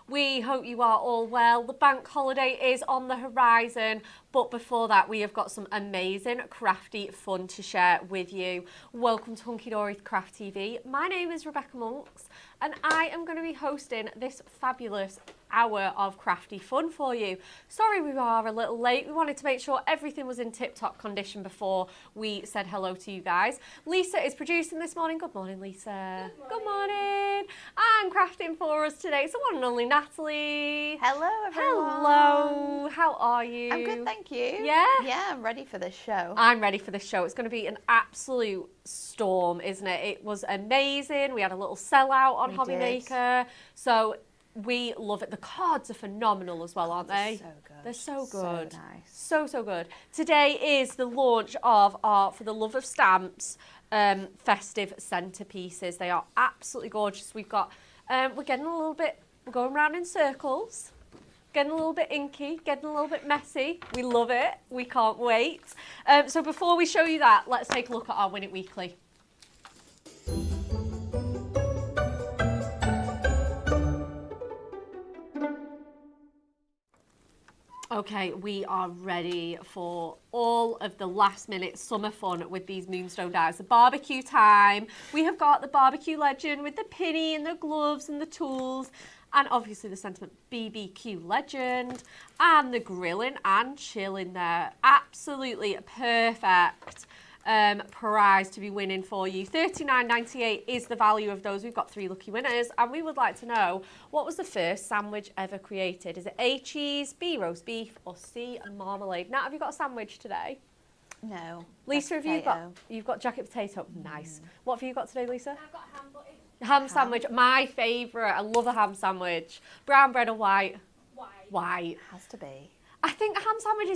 We hope you are all well. The bank holiday is on the horizon, but before that, we have got some amazing crafty fun to share with you. Welcome to Hunky Dory Craft TV. My name is Rebecca Monks, and I am going to be hosting this fabulous hour of crafty fun for you. Sorry we are a little late. We wanted to make sure everything was in tip-top condition before we said hello to you guys. Lisa is producing this morning. Good morning, Lisa. Good morning. And crafting for us today, so one and only Natalie. Hello, everyone. Hello. How are you? I'm good, thank you. Yeah? Yeah, I'm ready for this show. I'm ready for this show. It's going to be an absolute storm, isn't it? It was amazing. We had a little sellout on Hobby Maker. So we love it. The cards are phenomenal as well, aren't they? So good. They're so good. So nice. So good. Today is the launch of our For the Love of Stamps festive centerpieces. They are absolutely gorgeous. We've got, we're getting a little bit, we're going around in circles, getting a little bit inky, getting a little bit messy. We love it. We can't wait. So before we show you that, let's take a look at our Win It Weekly. Okay, we are ready for all of the last minute summer fun with these moonstone dies. The barbecue time. We have got the barbecue legend with the pinny and the gloves and the tools, and obviously the sentiment BBQ legend and the grilling and chilling there. Absolutely perfect prize to be winning for you. $39.98 is the value of those. We've got 3 lucky winners, and we would like to know, what was the first sandwich ever created? Is it A, cheese, B, roast beef, or C, marmalade? Nat, have you got a sandwich today? No. Lisa, you've got jacket potato? Nice. What have you got today, Lisa? I've got ham butty. Ham sandwich, my favourite. I love a ham sandwich. Brown bread or white? White. Has to be. I think a ham sandwich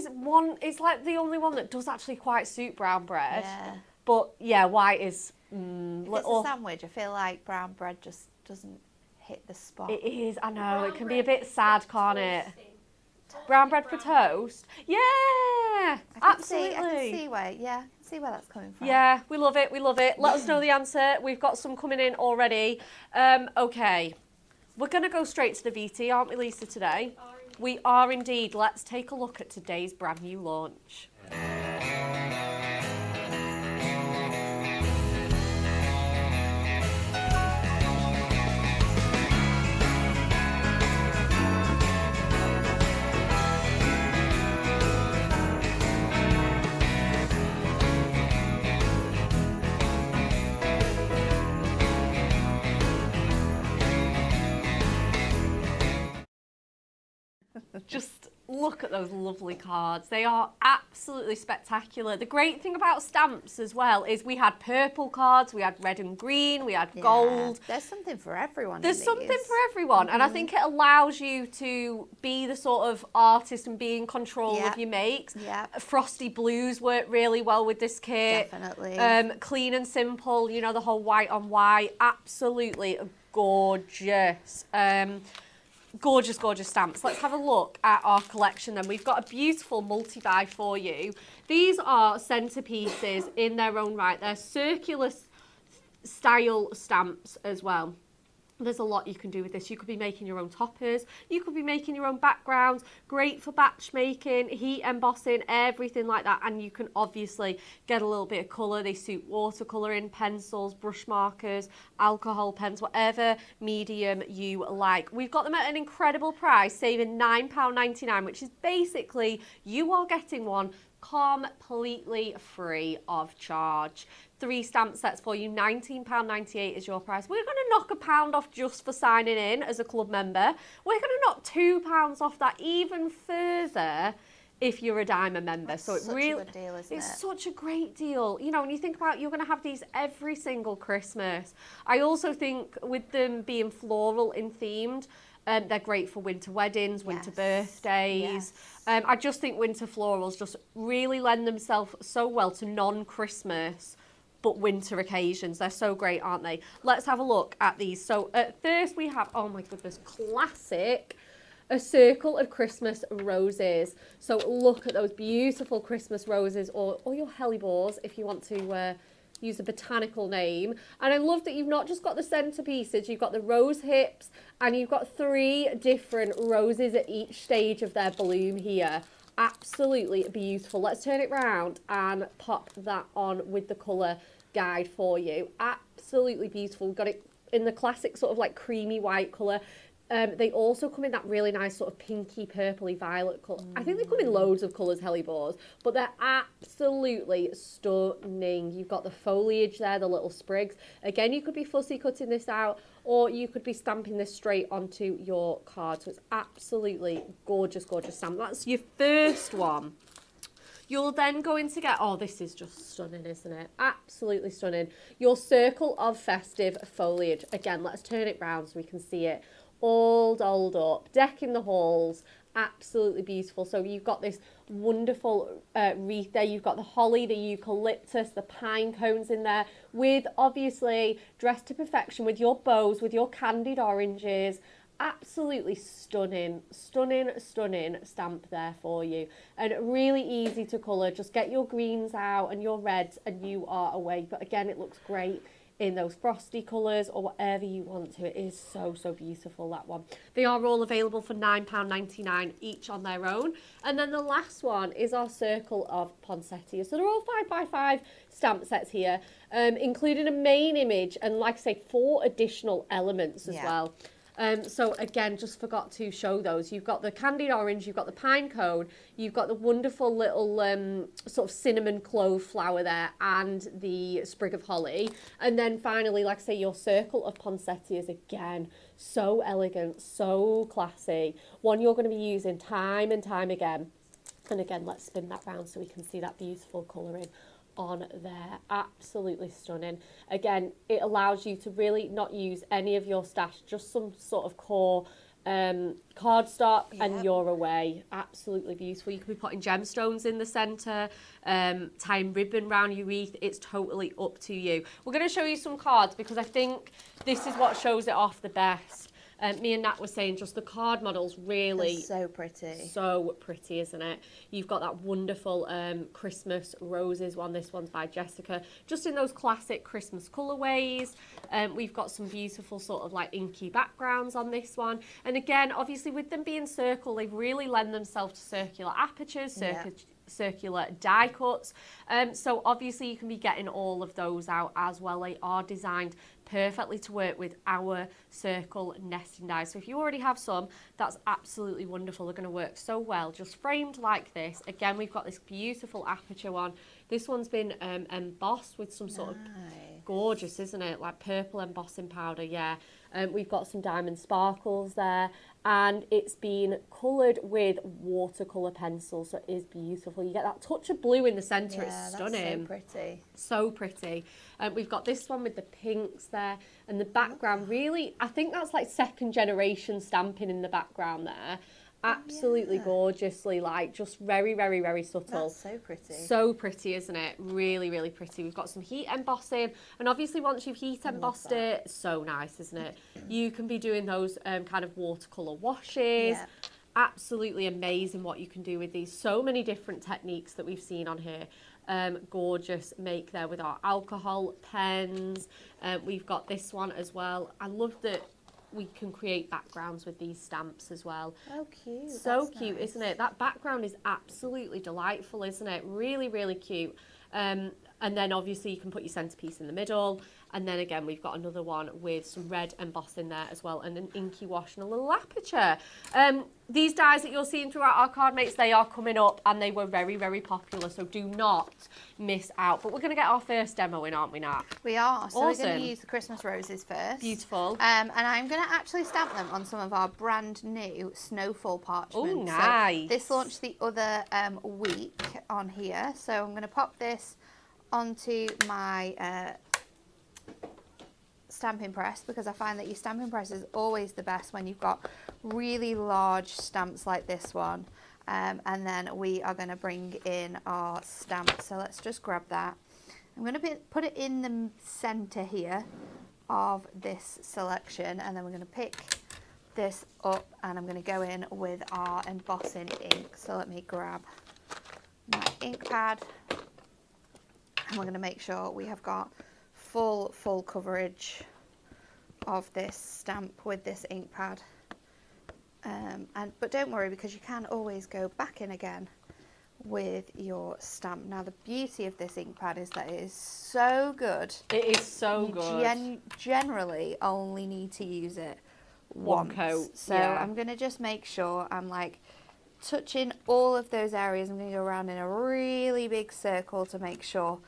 is like the only one that does actually quite suit brown bread. Yeah. But yeah, white is If it's a sandwich, I feel like brown bread just doesn't hit the spot. It is, I know, it can be a bit sad, can't it? Brown bread for toast? Yeah, absolutely. I can see where that's coming from. Yeah, we love it, we love it. Let us know the answer. We've got some coming in already. Okay, we're going to go straight to the VT, aren't we, Lisa, today? We are indeed. Let's take a look at today's brand new launch. Just look at those lovely cards. They are absolutely spectacular. The great thing about stamps as well is we had purple cards, we had red and green, we had gold. There's something for everyone. There's something for everyone, and I think it allows you to be the sort of artist and be in control of your makes. Frosty blues work really well with this kit. Definitely. Clean and simple, you know, the whole white on white. Absolutely gorgeous. Gorgeous stamps. Let's have a look at our collection then. We've got a beautiful multi-buy for you. These are centerpieces in their own right. They're circular style stamps as well. There's a lot you can do with this. You could be making your own toppers. You could be making your own backgrounds. Great for batch making, heat embossing, everything like that. And you can obviously get a little bit of colour. They suit watercolouring, pencils, brush markers, alcohol pens, whatever medium you like. We've got them at an incredible price, saving £9.99, which is basically you are getting one completely free of charge. 3 stamp sets for you, £19.98 is your price. We're going to knock £1 off just for signing in as a club member. We're going to knock £2 off that even further if you're a Diamond member. That's so it such really, a good deal, isn't it? It's such a great deal. You know, when you think about you're going to have these every single Christmas. I also think with them being floral in themed, they're great for winter weddings, winter birthdays. I just think winter florals just really lend themselves so well to non-Christmas but winter occasions. They're so great, aren't they? Let's have a look at these. So at first we have, oh my goodness, classic, a circle of Christmas roses. So look at those beautiful Christmas roses, or your hellebores if you want to use a botanical name. And I love that you've not just got the centerpieces, you've got the rose hips, and you've got 3 different roses at each stage of their bloom here. Absolutely beautiful. Let's turn it round and pop that on with the colour guide for you. Absolutely beautiful. We've got it in the classic sort of like creamy white colour. They also come in that really nice sort of pinky, purpley, violet colour. I think they come in loads of colours, hellebores, but they're absolutely stunning. You've got the foliage there, the little sprigs. Again, you could be fussy cutting this out, or you could be stamping this straight onto your card. So it's absolutely gorgeous, gorgeous stamp. That's your first one. You're then going to get, oh, this is just stunning, isn't it? Absolutely stunning. Your circle of festive foliage. Again, let's turn it round so we can see it. All dolled up, decking the halls, absolutely beautiful. So you've got this wonderful wreath there. You've got the holly, the eucalyptus, the pine cones in there, with obviously dressed to perfection with your bows, with your candied oranges. Absolutely stunning, stunning, stunning stamp there for you. And really easy to colour. Just get your greens out and your reds and you are away. But again, it looks great in those frosty colours or whatever you want to. It is so, so beautiful, that one. They are all available for £9.99 each on their own. And then the last one is our circle of poinsettias. So they're all 5x5 stamp sets here, including a main image and, like I say, 4 additional elements as well. So again, just forgot to show those. You've got the candied orange, you've got the pine cone, you've got the wonderful little sort of cinnamon clove flower there, and the sprig of holly. And then finally, like I say, your circle of poinsettias, again, so elegant, so classy. One you're going to be using time and time again. And again, let's spin that round so we can see that beautiful colouring on there. Absolutely stunning. Again, it allows you to really not use any of your stash, just some sort of core cardstock, and you're away. Absolutely beautiful. You could be putting gemstones in the centre, tying ribbon around your wreath. It's totally up to you. We're going to show you some cards because I think this is what shows it off the best. Me and Nat were saying just the card models really... They're so pretty. So pretty, isn't it? You've got that wonderful Christmas roses one. This one's by Jessica. Just in those classic Christmas colourways. We've got some beautiful sort of like inky backgrounds on this one. And again, obviously with them being circle, they really lend themselves to circular apertures, circular die cuts. So obviously you can be getting all of those out as well. They are designed perfectly to work with our circle nesting dies. So if you already have some, that's absolutely wonderful. They're going to work so well, just framed like this. Again, we've got this beautiful aperture one. This one's been embossed with some sort of gorgeous, isn't it? Like purple embossing powder, yeah. We've got some diamond sparkles there, and it's been coloured with watercolour pencils, so it is beautiful. You get that touch of blue in the centre. It's stunning. That's so pretty. So pretty. We've got this one with the pinks there, and the background really, I think that's like second generation stamping in the background there. Absolutely gorgeously, like just very, very, very subtle. That's so pretty. So pretty, isn't it? Really, really pretty. We've got some heat embossing, and obviously once you've heat embossed it, so nice, isn't it? You can be doing those kind of watercolour washes. Yeah. Absolutely amazing what you can do with these. So many different techniques that we've seen on here. Gorgeous make there with our alcohol pens. We've got this one as well. I love that we can create backgrounds with these stamps as well. Oh, cute. So that's cute, nice. Isn't it? That background is absolutely delightful, isn't it? Really, really cute. And then obviously you can put your centerpiece in the middle. And then again, we've got another one with some red embossing there as well, and an inky wash and a little aperture. These dies that you're seeing throughout our card mates, they are coming up, and they were very, very popular, so do not miss out. But we're going to get our first demo in, aren't we, Nat? We are. So awesome. We're going to use the Christmas roses first. Beautiful. And I'm going to actually stamp them on some of our brand new snowfall parchment. Oh, nice. So this launched the other week on here. So I'm going to pop this onto my stamping press, because I find that your stamping press is always the best when you've got really large stamps like this one. And then we are going to bring in our stamp. So let's just grab that. I'm going to put it in the centre here of this selection, and then we're going to pick this up, and I'm going to go in with our embossing ink. So let me grab my ink pad, And we're going to make sure we have got full coverage of this stamp with this ink pad. But don't worry, because you can always go back in again with your stamp. Now the beauty of this ink pad is that it is so good. It is so good. You generally only need to use it One once. coat. So yeah. I'm going to just make sure I'm like touching all of those areas. I'm going to go around in a really big circle to make sure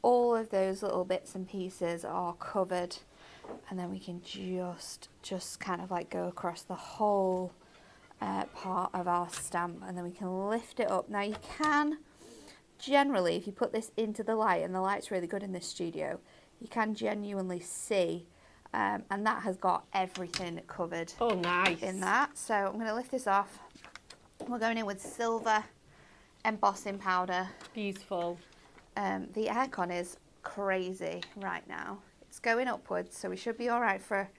all of those little bits and pieces are covered, and then we can just kind of like go across the whole part of our stamp, and then we can lift it up. Now you can generally, if you put this into the light, and the light's really good in this studio, you can genuinely see, and that has got everything covered. Oh, nice. In that. So I'm going to lift this off. We're going in with silver embossing powder. Beautiful. The aircon is crazy right now. It's going upwards, so we should be all right for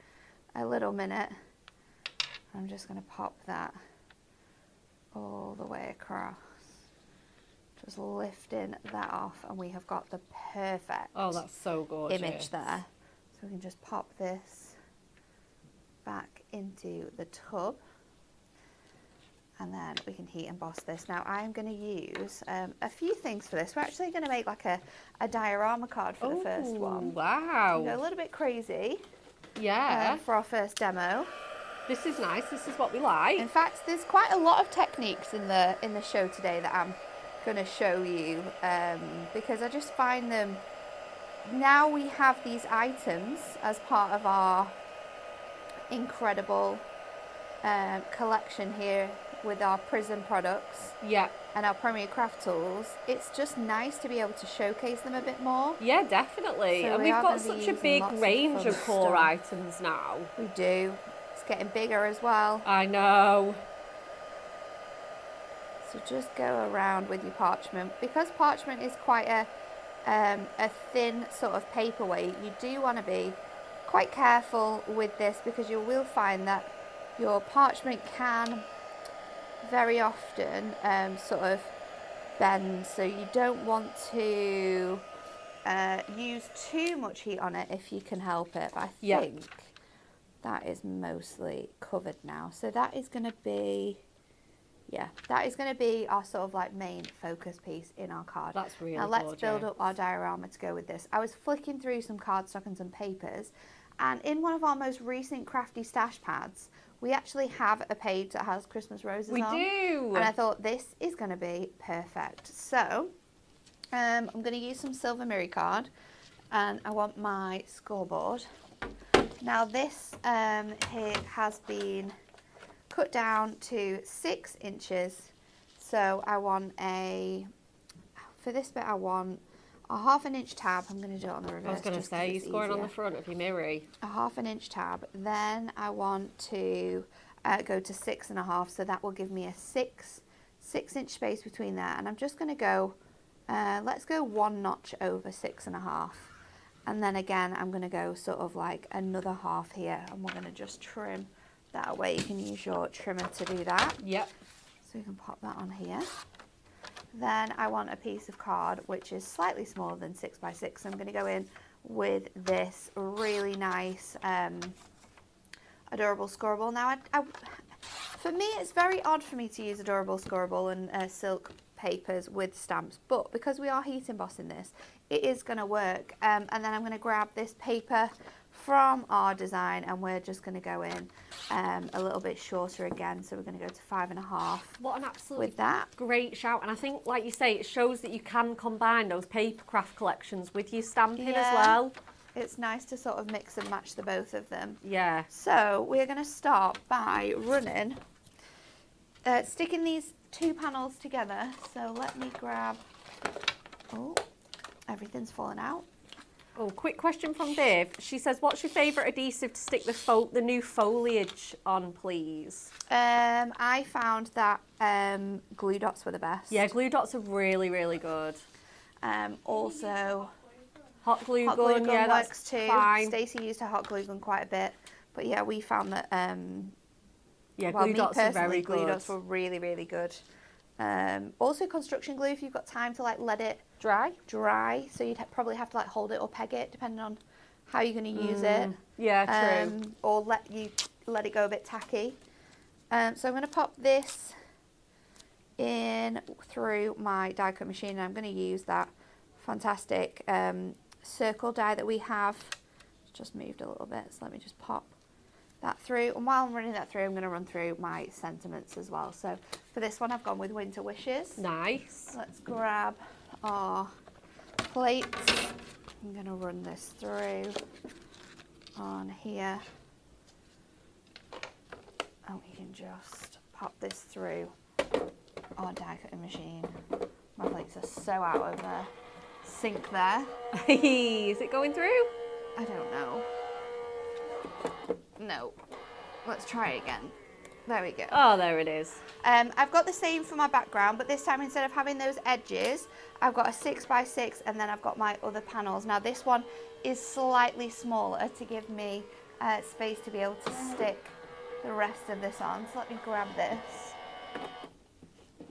a little minute. I'm just going to pop that all the way across. Just lifting that off, and we have got the perfect that's so gorgeous. image there. So we can just pop this back into the tub, and then we can heat emboss this. Now I'm going to use a few things for this. We're actually going to make like a diorama card for the first one. Wow. Go a little bit crazy. Yeah. For our first demo. This is nice. This is what we like. In fact, there's quite a lot of techniques in the show today that I'm going to show you, because I just find them, now we have these items as part of our incredible collection here with our Prism products. Yeah. And our Premier Craft tools. It's just nice to be able to showcase them a bit more. Yeah, definitely. So and we've got such a big range of core items now. We do. It's getting bigger as well. I know. So just go around with your parchment. Because parchment is quite a thin sort of paperweight, you do want to be quite careful with this, because you will find that your parchment can very often sort of bend, so you don't want to use too much heat on it if you can help it. But I think that is mostly covered now, so that is going to be our sort of like main focus piece in our card. That's really now let's gorgeous. build up our diorama to go with this. I was flicking through some cardstock and some papers, and in one of our most recent crafty stash pads we actually have a page that has Christmas roses on. We do! And I thought this is going to be perfect. So, I'm going to use some silver mirror card, and I want my scoreboard. Now this here has been cut down to 6 inches. So I want for this bit I want a 1/2 inch tab. I'm going to do it on the reverse. I was going to say, you're scoring on the front of your mirror. A 1/2 inch tab. Then I want to go to 6.5, so that will give me a 6 inch space between there. And I'm just going to go, let's go 1 notch over 6.5. And then again, I'm going to go sort of like another 1/2 here, and we're going to just trim that away. You can use your trimmer to do that. Yep. So you can pop that on here. Then I want a piece of card which is slightly smaller than 6 by 6. So I'm going to go in with this really nice adorable scorable. Now, for me, it's very odd for me to use adorable scorable and silk papers with stamps, but because we are heat embossing this, it is going to work. And then I'm going to grab this paper from our design, and we're just going to go in a little bit shorter again, so we're going to go to 5.5. What an absolutely with that. Great shout. And I think, like you say, it shows that you can combine those paper craft collections with your stamping as well. It's nice to sort of mix and match the both of them. Yeah. So we're going to start by running, sticking these 2 panels together. So let me grab, oh, everything's fallen out. Oh, quick question from Dave. She says, what's your favourite adhesive to stick the new foliage on, please? I found that glue dots were the best. Yeah, glue dots are really, really good. Also, hot glue gun, yeah, that's too. fine. Stacey used a hot glue gun quite a bit, but yeah, we found that. Yeah, well, glue dots are very glue good. dots were really, really good. Also, construction glue, if you've got time to like let it dry, so you'd probably have to like hold it or peg it depending on how you're going to use it. Yeah, true. Or let it go a bit tacky. So I'm going to pop this in through my die cut machine, and I'm going to use that fantastic circle die that we have. It's just moved a little bit, so let me just pop that through, and while I'm running that through, I'm going to run through my sentiments as well. So for this one, I've gone with Winter Wishes. Nice. Let's grab our plates. I'm going to run this through on here, and we can just pop this through our die cutting machine. My plates are so out of the sink there. Is it going through? I don't know. No. Let's try it again. There we go. Oh, there it is. I've got the same for my background, but this time instead of having those edges, I've got a 6x6, and then I've got my other panels. Now this one is slightly smaller to give me space to be able to stick the rest of this on. So let me grab this.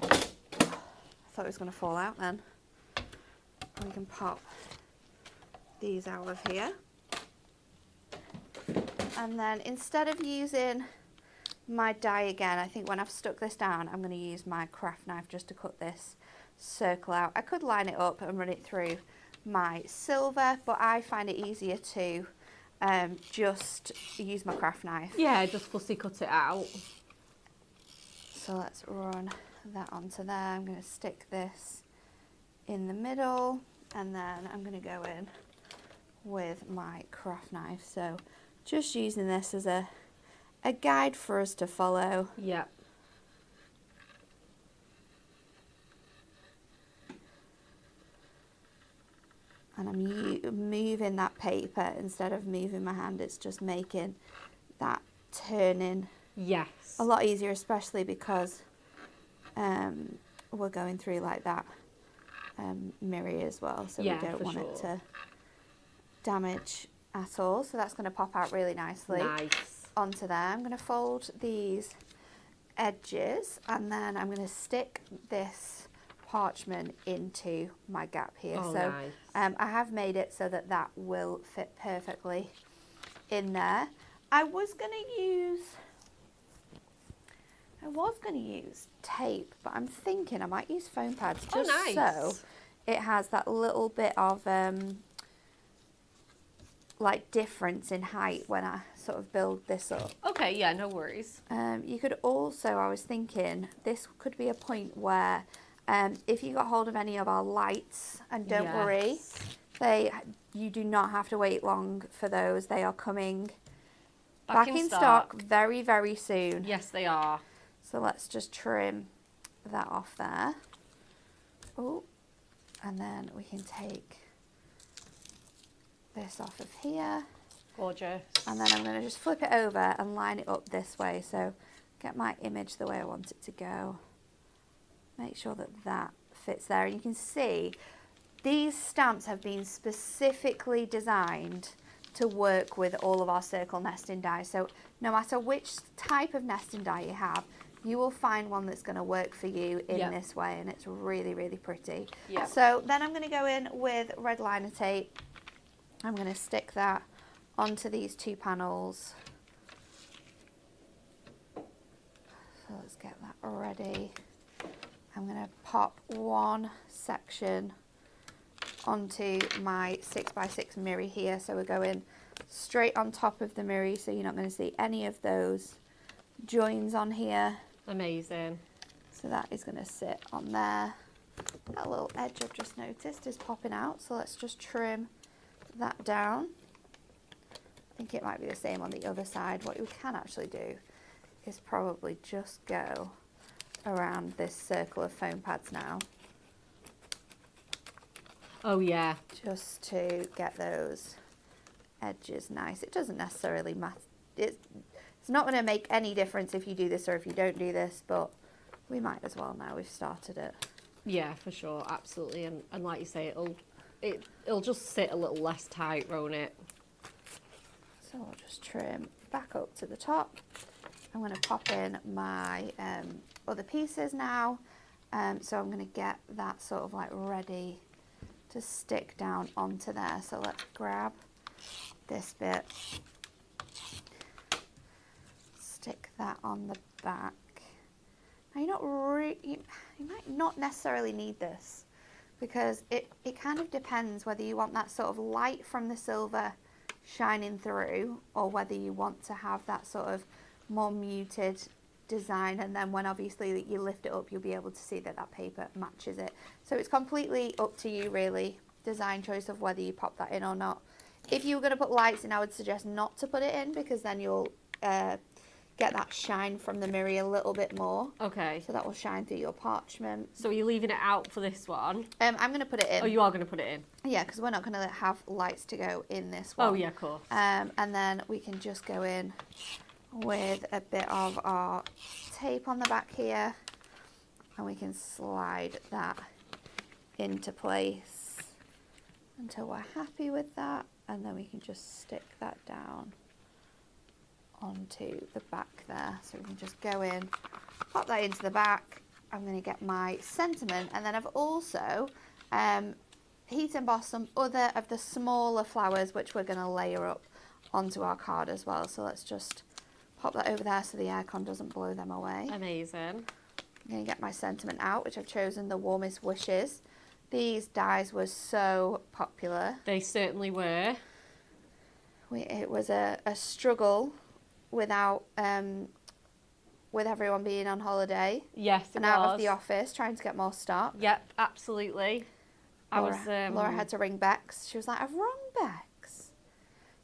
I thought it was going to fall out then. We can pop these out of here. And then instead of using my die again, I think when I've stuck this down, I'm going to use my craft knife just to cut this circle out. I could line it up and run it through my silver, but I find it easier to just use my craft knife. Yeah, just fussy cut it out. So let's run that onto there. I'm going to stick this in the middle, and then I'm going to go in with my craft knife. So just using this as a guide for us to follow. Yep. And I'm moving that paper instead of moving my hand. It's just making that turning Yes. a lot easier, especially because we're going through like that mirror as well, so Yeah, we don't for want it sure. to damage at all. So that's going to pop out really nicely Nice. onto there. I'm going to fold these edges, and then I'm going to stick this parchment into my gap here. Oh, so nice. I have made it so that that will fit perfectly in there. I was going to use tape, but I'm thinking I might use foam pads just nice. so it has that little bit of like difference in height when I sort of build this up. Okay, yeah, no worries. You could also, I was thinking, this could be a point where if you got hold of any of our lights, and don't worry, you do not have to wait long for those. They are coming back in stock very, very soon. Yes, they are. So let's just trim that off there. Oh, and then we can take this off of here. Gorgeous. And then I'm going to just flip it over and line it up this way. So get my image the way I want it to go. Make sure that that fits there. And you can see these stamps have been specifically designed to work with all of our circle nesting die. So no matter which type of nesting die you have, you will find one that's going to work for you in this way, and it's really, really pretty. Yep. So then I'm going to go in with red liner tape. I'm going to stick that onto these two panels. So let's get that ready. I'm going to pop one section onto my 6x6 mirror here. So we're going straight on top of the mirror, so you're not going to see any of those joins on here. Amazing. So that is going to sit on there. That little edge I've just noticed is popping out, so let's just trim that down. I think it might be the same on the other side. What we can actually do is probably just go around this circle of foam pads now. Oh, yeah. Just to get those edges nice. It doesn't necessarily matter. It's not going to make any difference if you do this or if you don't do this, but we might as well now we've started it. Yeah, for sure, absolutely. And like you say, it'll just sit a little less tight, won't it? So I'll just trim back up to the top. I'm going to pop in my other pieces now. So I'm going to get that sort of like ready to stick down onto there. So let's grab this bit, stick that on the back. Now you might not necessarily need this, because it kind of depends whether you want that sort of light from the silver shining through, or whether you want to have that sort of more muted design, and then when obviously you lift it up, you'll be able to see that that paper matches it. So it's completely up to you really, design choice of whether you pop that in or not. If you were going to put lights in, I would suggest not to put it in, because then you'll get that shine from the mirror a little bit more. Okay. So that will shine through your parchment. So are you leaving it out for this one? I'm going to put it in. Oh, you are going to put it in? Yeah, because we're not going to have lights to go in this one. Oh, yeah, of course. And then we can just go in with a bit of our tape on the back here, and we can slide that into place until we're happy with that, and then we can just stick that down onto the back there. So we can just go in, pop that into the back. I'm going to get my sentiment, and then I've also heat embossed some other of the smaller flowers, which we're going to layer up onto our card as well. So let's just pop that over there so the aircon doesn't blow them away. Amazing. I'm going to get my sentiment out, which I've chosen the Warmest Wishes. These dies were so popular. They certainly were. It was a struggle without with everyone being on holiday. Yes, it and was. out of the office, trying to get more stock. Yep, absolutely. Laura had to ring Bex. She was like, "I've rung Bex.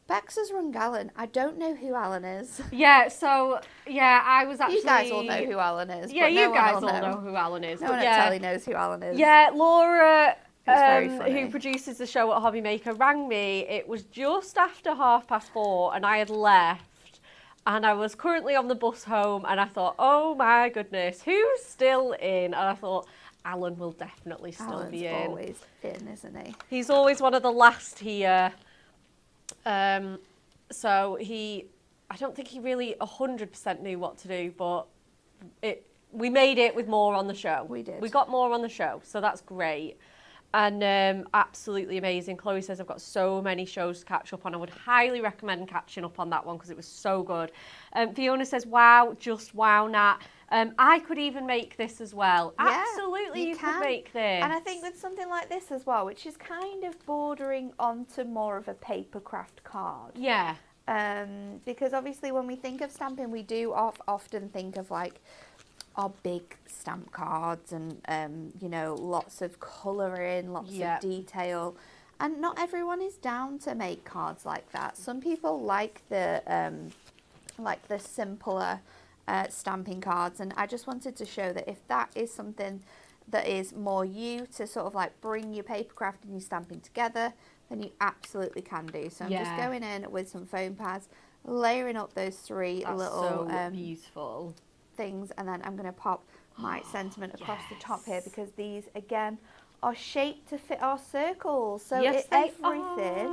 Bex has rung Alan. I don't know who Alan is." Yeah, so, yeah, I was actually... You guys all know who Alan is. Yeah, but you no guys one will all know who Alan is. No but one yeah. at Telly knows who Alan is. Yeah, Laura, very funny. who produces the show at Hobby Maker, rang me. It was just after 4:30, and I had left. And I was currently on the bus home, and I thought, oh my goodness, who's still in? And I thought, Alan will definitely still be in. Alan's always in, isn't he? He's always one of the last here. So I don't think he really 100% knew what to do, but we made it with more on the show. We did. We got more on the show, so that's great. And absolutely amazing. Chloe says, I've got so many shows to catch up on. I would highly recommend catching up on that one because it was so good. Fiona says, wow, just wow, Nat. I could even make this as well. Yeah, absolutely, you could make this. And I think with something like this as well, which is kind of bordering onto more of a paper craft card. Yeah. Because obviously when we think of stamping, we do often think of like our big stamp cards and you know, lots of colouring, lots of detail, and not everyone is down to make cards like that. Some people like the simpler stamping cards, and I just wanted to show that if that is something that is more you to sort of like bring your paper craft and your stamping together, then you absolutely can do. So I'm just going in with some foam pads, layering up those three little so beautiful things, and then I'm going to pop my sentiment across the top here, because these again are shaped to fit our circles, so everything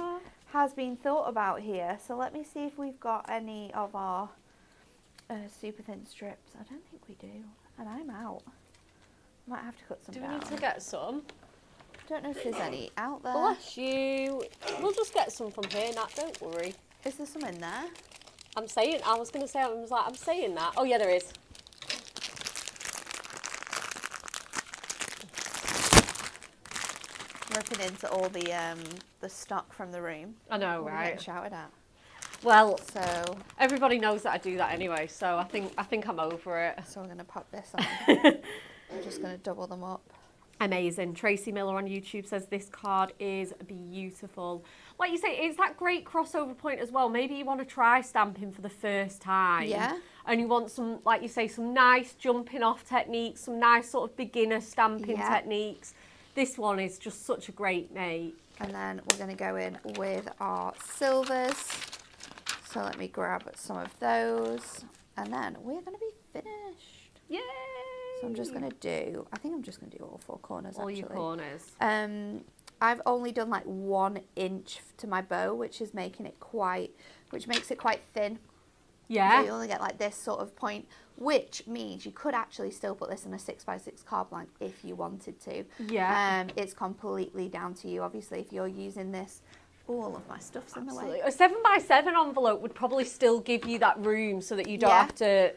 has been thought about here. So let me see if we've got any of our super thin strips. I don't think we do, and I'm out. I might have to cut some down. Do we need to get some? I don't know if there's any out there. Bless you. We'll just get some from here, Nat, don't worry. Is there some in there? I was saying that. Oh yeah, there is. Ripping into all the stock from the room. I know, We're right? getting shouted at. Well, so everybody knows that I do that anyway, so I think I'm over it. So we're going to pop this on. I'm just going to double them up. Amazing. Tracy Miller on YouTube says this card is beautiful. Like you say, it's that great crossover point as well. Maybe you want to try stamping for the first time. Yeah. And you want some, like you say, some nice jumping off techniques, some nice sort of beginner stamping techniques. This one is just such a great mate. And then we're going to go in with our silvers. So let me grab some of those. And then we're going to be finished. Yay! So I'm just going to do, I think I'm just going to do all four corners all actually. Your corners. I've only done like 1 inch to my bow, which makes it quite thin. Yeah. So you only get like this sort of point, which means you could actually still put this in a 6x6 card blank if you wanted to. Yeah. It's completely down to you, obviously, if you're using this. All of my stuff's in the way. A 7x7 envelope would probably still give you that room so that you don't Yeah. have to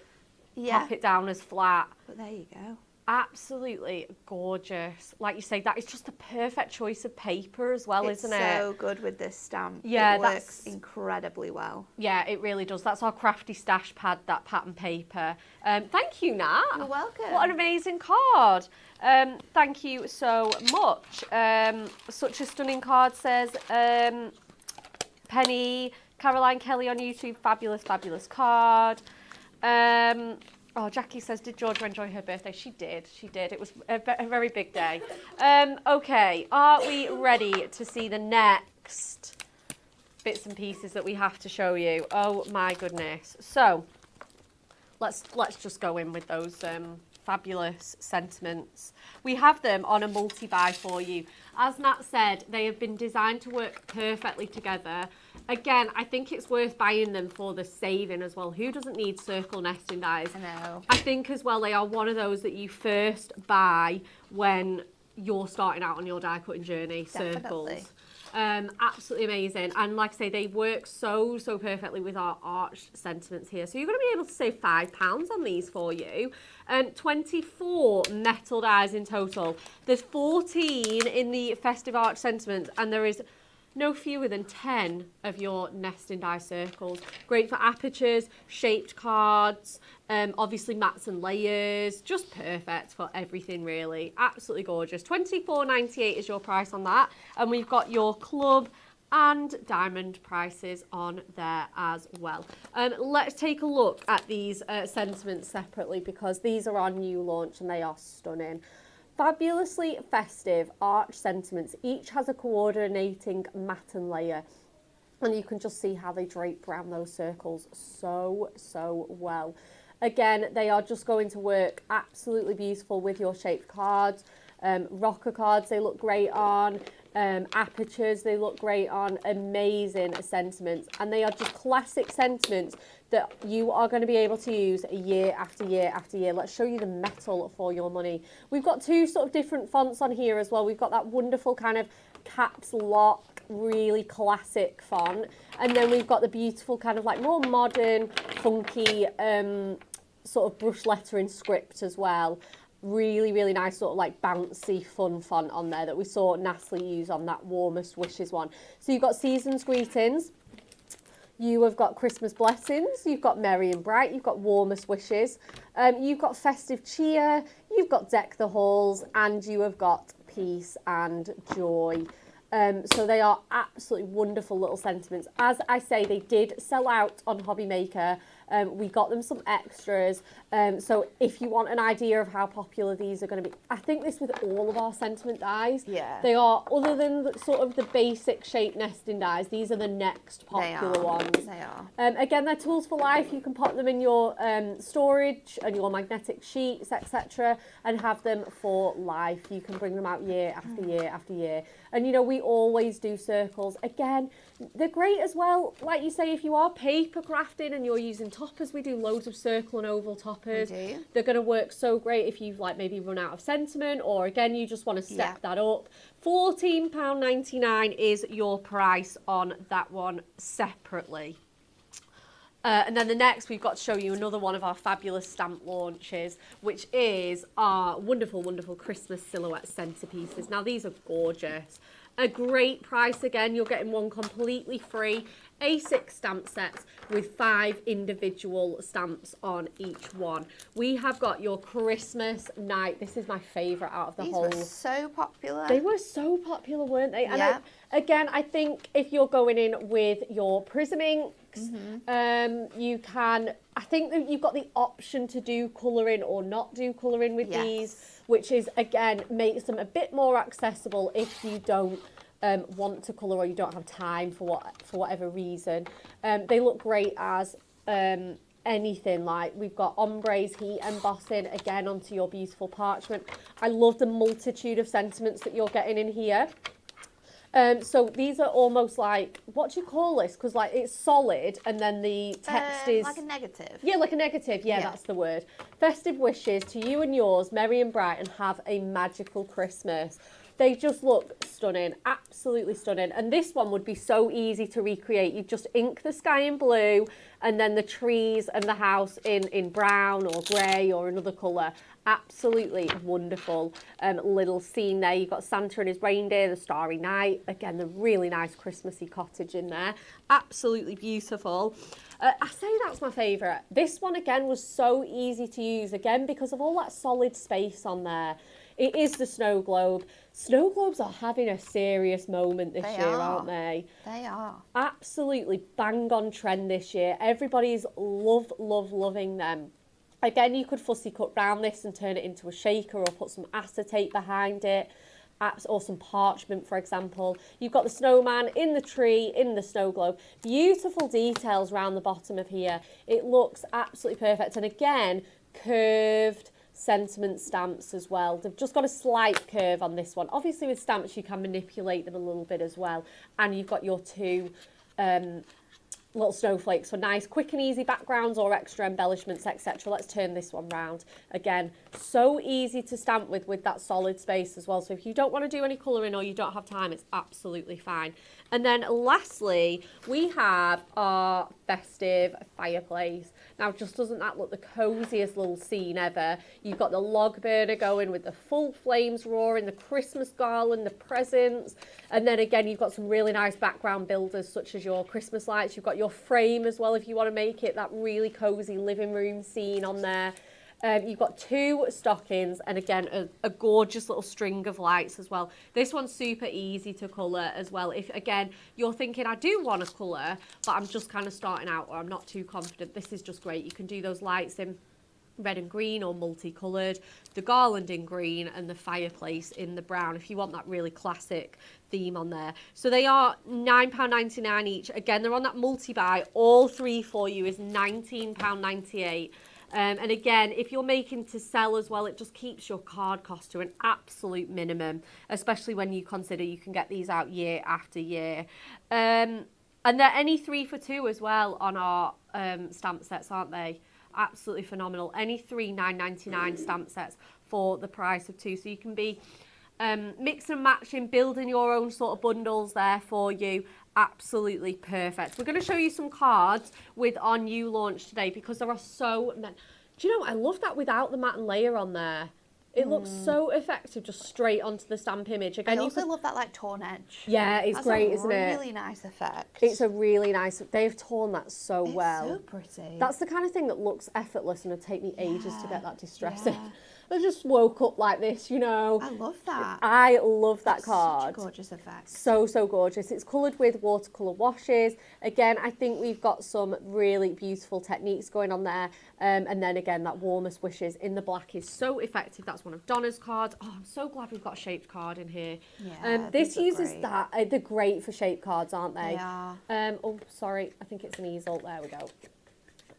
Yeah. pop it down as flat. But there you go. Absolutely gorgeous. Like you say, that is just the perfect choice of paper as well, isn't it? It's so good with this stamp. Yeah, it works incredibly well. Yeah, it really does. That's our crafty stash pad, that pattern paper. Thank you, Nat. You're welcome. What an amazing card. Thank you so much. Such a stunning card, says Penny. Caroline Kelly on YouTube, fabulous, fabulous card. Oh, Jackie says, did Georgia enjoy her birthday? She did. She did. It was a very big day. Okay, are we ready to see the next bits and pieces that we have to show you? Oh my goodness. So let's just go in with those fabulous sentiments. We have them on a multi-buy for you. As Nat said, they have been designed to work perfectly together. Again, I think it's worth buying them for the saving as well. Who doesn't need circle nesting dies? I know. I think as well they are one of those that you first buy when you're starting out on your die cutting journey. Definitely. Circles. Absolutely amazing. And like I say, they work so perfectly with our arched sentiments here. So you're going to be able to save £5 on these for you. 24 metal dies in total. There's 14 in the festive arch sentiments, and there is no fewer than 10 of your nesting die circles. Great for apertures, shaped cards, obviously mats and layers. Just perfect for everything, really. Absolutely gorgeous. £24.98 is your price on that. And we've got your club and diamond prices on there as well. Let's take a look at these sentiments separately, because these are our new launch and they are stunning. Fabulously festive arch sentiments. Each has a coordinating matten layer, and you can just see how they drape around those circles so well. Again, they are just going to work absolutely beautiful with your shaped cards. Rocker cards, they look great on. Apertures, they look great on. Amazing sentiments, and they are just classic sentiments that you are going to be able to use year after year after year. Let's show you the metal for your money. We've got two sort of different fonts on here as well. We've got that wonderful kind of caps lock, really classic font, and then we've got the beautiful kind of like more modern, funky sort of brush lettering script as well. Really nice sort of like bouncy fun font on there that we saw Natalie use on that Warmest Wishes one. So you've got Season's Greetings, you have got Christmas Blessings, you've got Merry and Bright, you've got Warmest Wishes, you've got Festive Cheer, you've got Deck the Halls, and you have got Peace and Joy. So they are absolutely wonderful little sentiments. As I say, they did sell out on Hobby Maker. We got them some extras. So if you want an idea of how popular these are going to be, I think this with all of our sentiment dies. Yeah. They are, other than the, sort of the basic shape nesting dies, these are the next popular ones. They are. Again, they're tools for life. You can pop them in your storage and your magnetic sheets, etc., and have them for life. You can bring them out year after year after year. And, you know, we always do circles. Again, they're great as well. Like you say, if you are paper crafting and you're using toppers, we do loads of circle and oval toppers. We do. They're going to work so great if you've like maybe run out of sentiment, or again, you just want to step that up. £14.99 is your price on that one separately. And then the next, we've got to show you another one of our fabulous stamp launches, which is our wonderful Christmas silhouette centerpieces. Now, these are gorgeous. A great price again. You're getting one completely free. A6 stamp sets with 5 individual stamps on each one. We have got your Christmas night. This is my favourite out of the whole. These were so popular. They were so popular, weren't they? Yeah. And again, I think if you're going in with your Prism inks, you can, I think that you've got the option to do colouring or not do colouring with these, which is, again, makes them a bit more accessible if you don't want to colour or you don't have time for whatever reason. They look great as anything. Like, we've got ombres, heat embossing again onto your beautiful parchment. I love the multitude of sentiments that you're getting in here. So these are almost like, what do you call this? Because like it's solid and then the text is... Like a negative. Yeah, like a negative. Yeah, that's the word. Festive wishes to you and yours, merry and bright, and have a magical Christmas. They just look stunning, absolutely stunning. And this one would be so easy to recreate. You just ink the sky in blue and then the trees and the house in brown or grey or another colour. Absolutely wonderful little scene there. You've got Santa and his reindeer, the Starry Night. Again, the really nice Christmassy cottage in there. Absolutely beautiful. I say that's my favourite. This one, again, was so easy to use, again, because of all that solid space on there. It is the snow globe. Snow globes are having a serious moment this year, aren't they? They are. Absolutely bang on trend this year. Everybody's loving them. Again, you could fussy cut round this and turn it into a shaker or put some acetate behind it. Or some parchment, for example. You've got the snowman in the tree, in the snow globe. Beautiful details around the bottom of here. It looks absolutely perfect. And again, curved sentiment stamps as well. They've just got a slight curve on this one. Obviously with stamps you can manipulate them a little bit as well. And you've got your two little snowflakes for nice quick and easy backgrounds or extra embellishments, etc. Let's turn this one round. Again, so easy to stamp with that solid space as well. So if you don't want to do any colouring or you don't have time, it's absolutely fine. And then lastly, we have our festive fireplace. Now, just doesn't that look the cosiest little scene ever? You've got the log burner going with the full flames roaring, the Christmas garland, the presents. And then again, you've got some really nice background builders such as your Christmas lights. You've got your frame as well if you want to make it that really cosy living room scene on there. You've got two stockings and again a gorgeous little string of lights as well. This one's super easy to colour as well. If again you're thinking I do want to colour but I'm just kind of starting out or I'm not too confident, this is just great. You can do those lights in red and green or multicoloured, the garland in green and the fireplace in the brown if you want that really classic theme on there. So they are £9.99 each. Again, they're on that multi-buy. All three for you is £19.98. And again, if you're making to sell as well, it just keeps your card cost to an absolute minimum, especially when you consider you can get these out year after year. And they're any 3 for 2 as well on our stamp sets, aren't they? Absolutely phenomenal. Any 3 £9.99 stamp sets for the price of 2. So you can be mix and matching, building your own sort of bundles there for you. Absolutely perfect. We're going to show you some cards with our new launch today because there are so many. Do you know, I love that without the matte and layer on there. It looks so effective, just straight onto the stamp image. Again, I also love that like torn edge. Yeah, it's great, isn't it? It's a really nice effect. It's a really nice, they've torn that so well. It's so pretty. That's the kind of thing that looks effortless and it'd take me ages to get that distressing. Yeah. I just woke up like this, you know. I love that. I love that card. Such a gorgeous effect. So gorgeous. It's coloured with watercolour washes. Again, I think we've got some really beautiful techniques going on there. And then again, that warmest wishes in the black is so effective. That's one of Donna's cards. Oh, I'm so glad we've got a shaped card in here. Yeah, this uses that. They're great for shaped cards, aren't they? They are. Oh, sorry. I think it's an easel. There we go.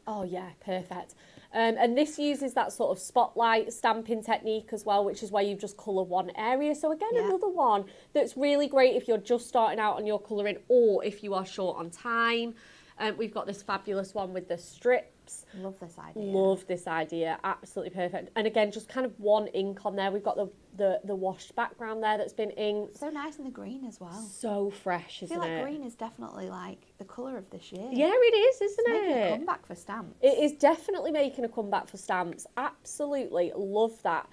Oh, yeah, perfect. And this uses that sort of spotlight stamping technique as well, which is where you just colour one area. So again, another one that's really great if you're just starting out on your colouring or if you are short on time. We've got this fabulous one with the strips. Love this idea. Love this idea. Absolutely perfect. And again, just kind of one ink on there. We've got the washed background there that's been inked. So nice in the green as well. So fresh, isn't it? I feel like green is definitely like the colour of this year. Yeah, it is, isn't it? It's making a comeback for stamps. It is definitely making a comeback for stamps. Absolutely love that.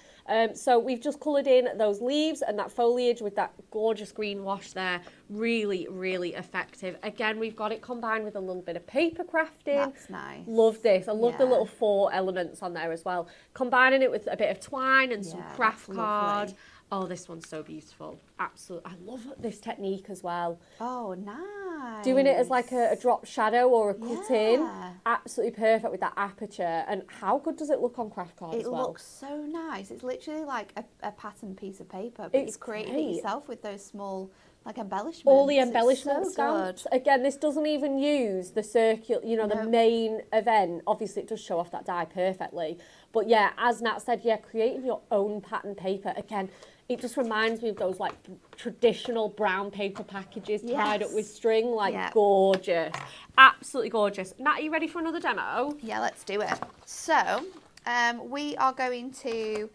So we've just coloured in those leaves and that foliage with that gorgeous green wash there. Really, really effective. Again, we've got it combined with a little bit of paper crafting. That's nice. Love this. I love the little 4 elements on there as well. Combining it with a bit of twine and some craft card. Oh, this one's so beautiful. Absolutely. I love this technique as well. Oh, nice. Doing it as like a drop shadow or a cut in. Absolutely perfect with that aperture. And how good does it look on craft card as well? It looks so nice. It's literally like a pattern piece of paper, but you've created it yourself with those small like embellishments. All the embellishment so stamps. Again, this doesn't even use the circular, you know, the main event. Obviously, it does show off that die perfectly. But yeah, as Nat said, creating your own pattern paper. Again, it just reminds me of those like traditional brown paper packages tied up with string, like gorgeous, absolutely gorgeous. Nat, are you ready for another demo? Yeah, let's do it. So we are going to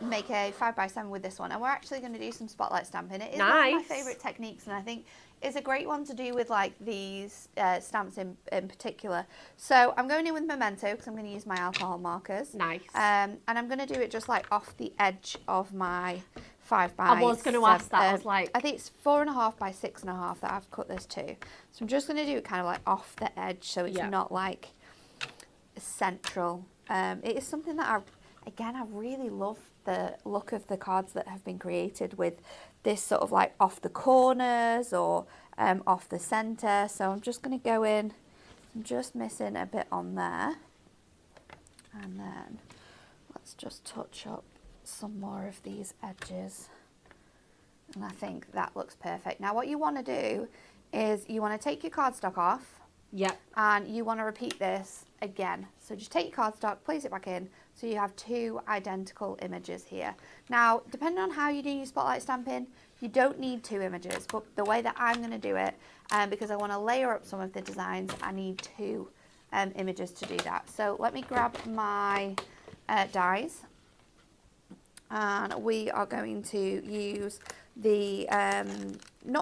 make a 5x7 with this one, and we're actually going to do some spotlight stamping. It is one of my favourite techniques, and I think it's a great one to do with like these stamps in particular. So I'm going in with Memento because I'm going to use my alcohol markers. Nice. And I'm going to do it just like off the edge of my 5x7. I was going to ask that. I was like, I think it's 4.5 by 6.5 that I've cut this to. So I'm just going to do it kind of like off the edge, so it's not like central. It is something that I really love the look of the cards that have been created with this sort of like off the corners or off the centre. So I'm just going to go in, I'm just missing a bit on there, and then let's just touch up some more of these edges, and I think that looks perfect. Now what you want to do is you want to take your cardstock off. Yep. And you want to repeat this again. So just take your cardstock, place it back in, so you have two identical images here. Now, depending on how you do your spotlight stamping, you don't need two images, but the way that I'm going to do it, because I want to layer up some of the designs, I need two images to do that. So let me grab my dies, and we are going to use the, we're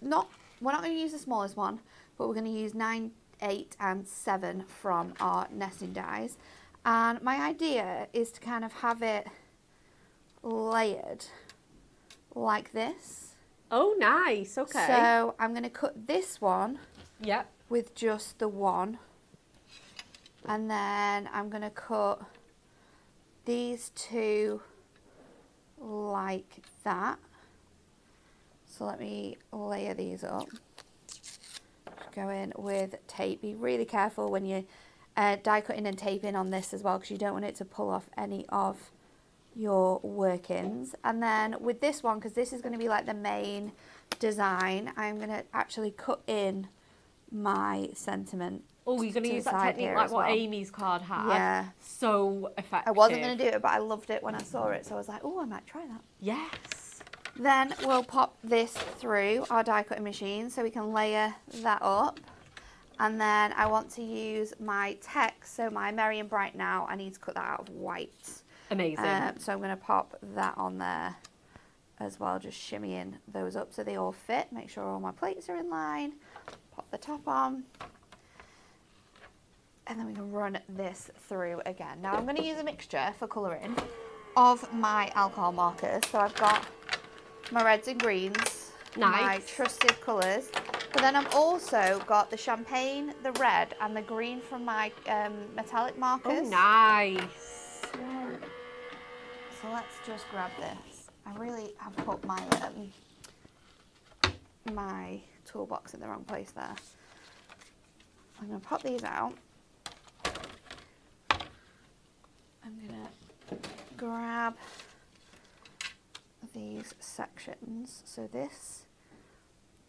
not going to use the smallest one, but we're going to use 9, 8 and 7 from our nesting dies. And my idea is to kind of have it layered like this. Oh, nice. Okay. So I'm going to cut this one with just the one. And then I'm going to cut these two like that. So let me layer these up. Go in with tape. Be really careful when you die cutting and taping on this as well, because you don't want it to pull off any of your workings. And then with this one, because this is going to be like the main design, I'm going to actually cut in my sentiment. Oh, you're going to use that technique like what Amy's card had? Yeah. So effective. I wasn't going to do it, but I loved it when I saw it, so I was like, oh, I might try that. Yes. Then we'll pop this through our die cutting machine so we can layer that up. And then I want to use my text, so my Merry and Bright Now, I need to cut that out of white. Amazing. So I'm going to pop that on there as well, just shimmying those up so they all fit. Make sure all my plates are in line. Pop the top on. And then we can run this through again. Now I'm going to use a mixture for colouring of my alcohol markers. So I've got my reds and greens, my trusted colours, but then I've also got the champagne, the red and the green from my metallic markers. Oh, nice. So let's just grab this. I really have put my my toolbox in the wrong place there. I'm going to pop these out. I'm going to grab these sections. So this,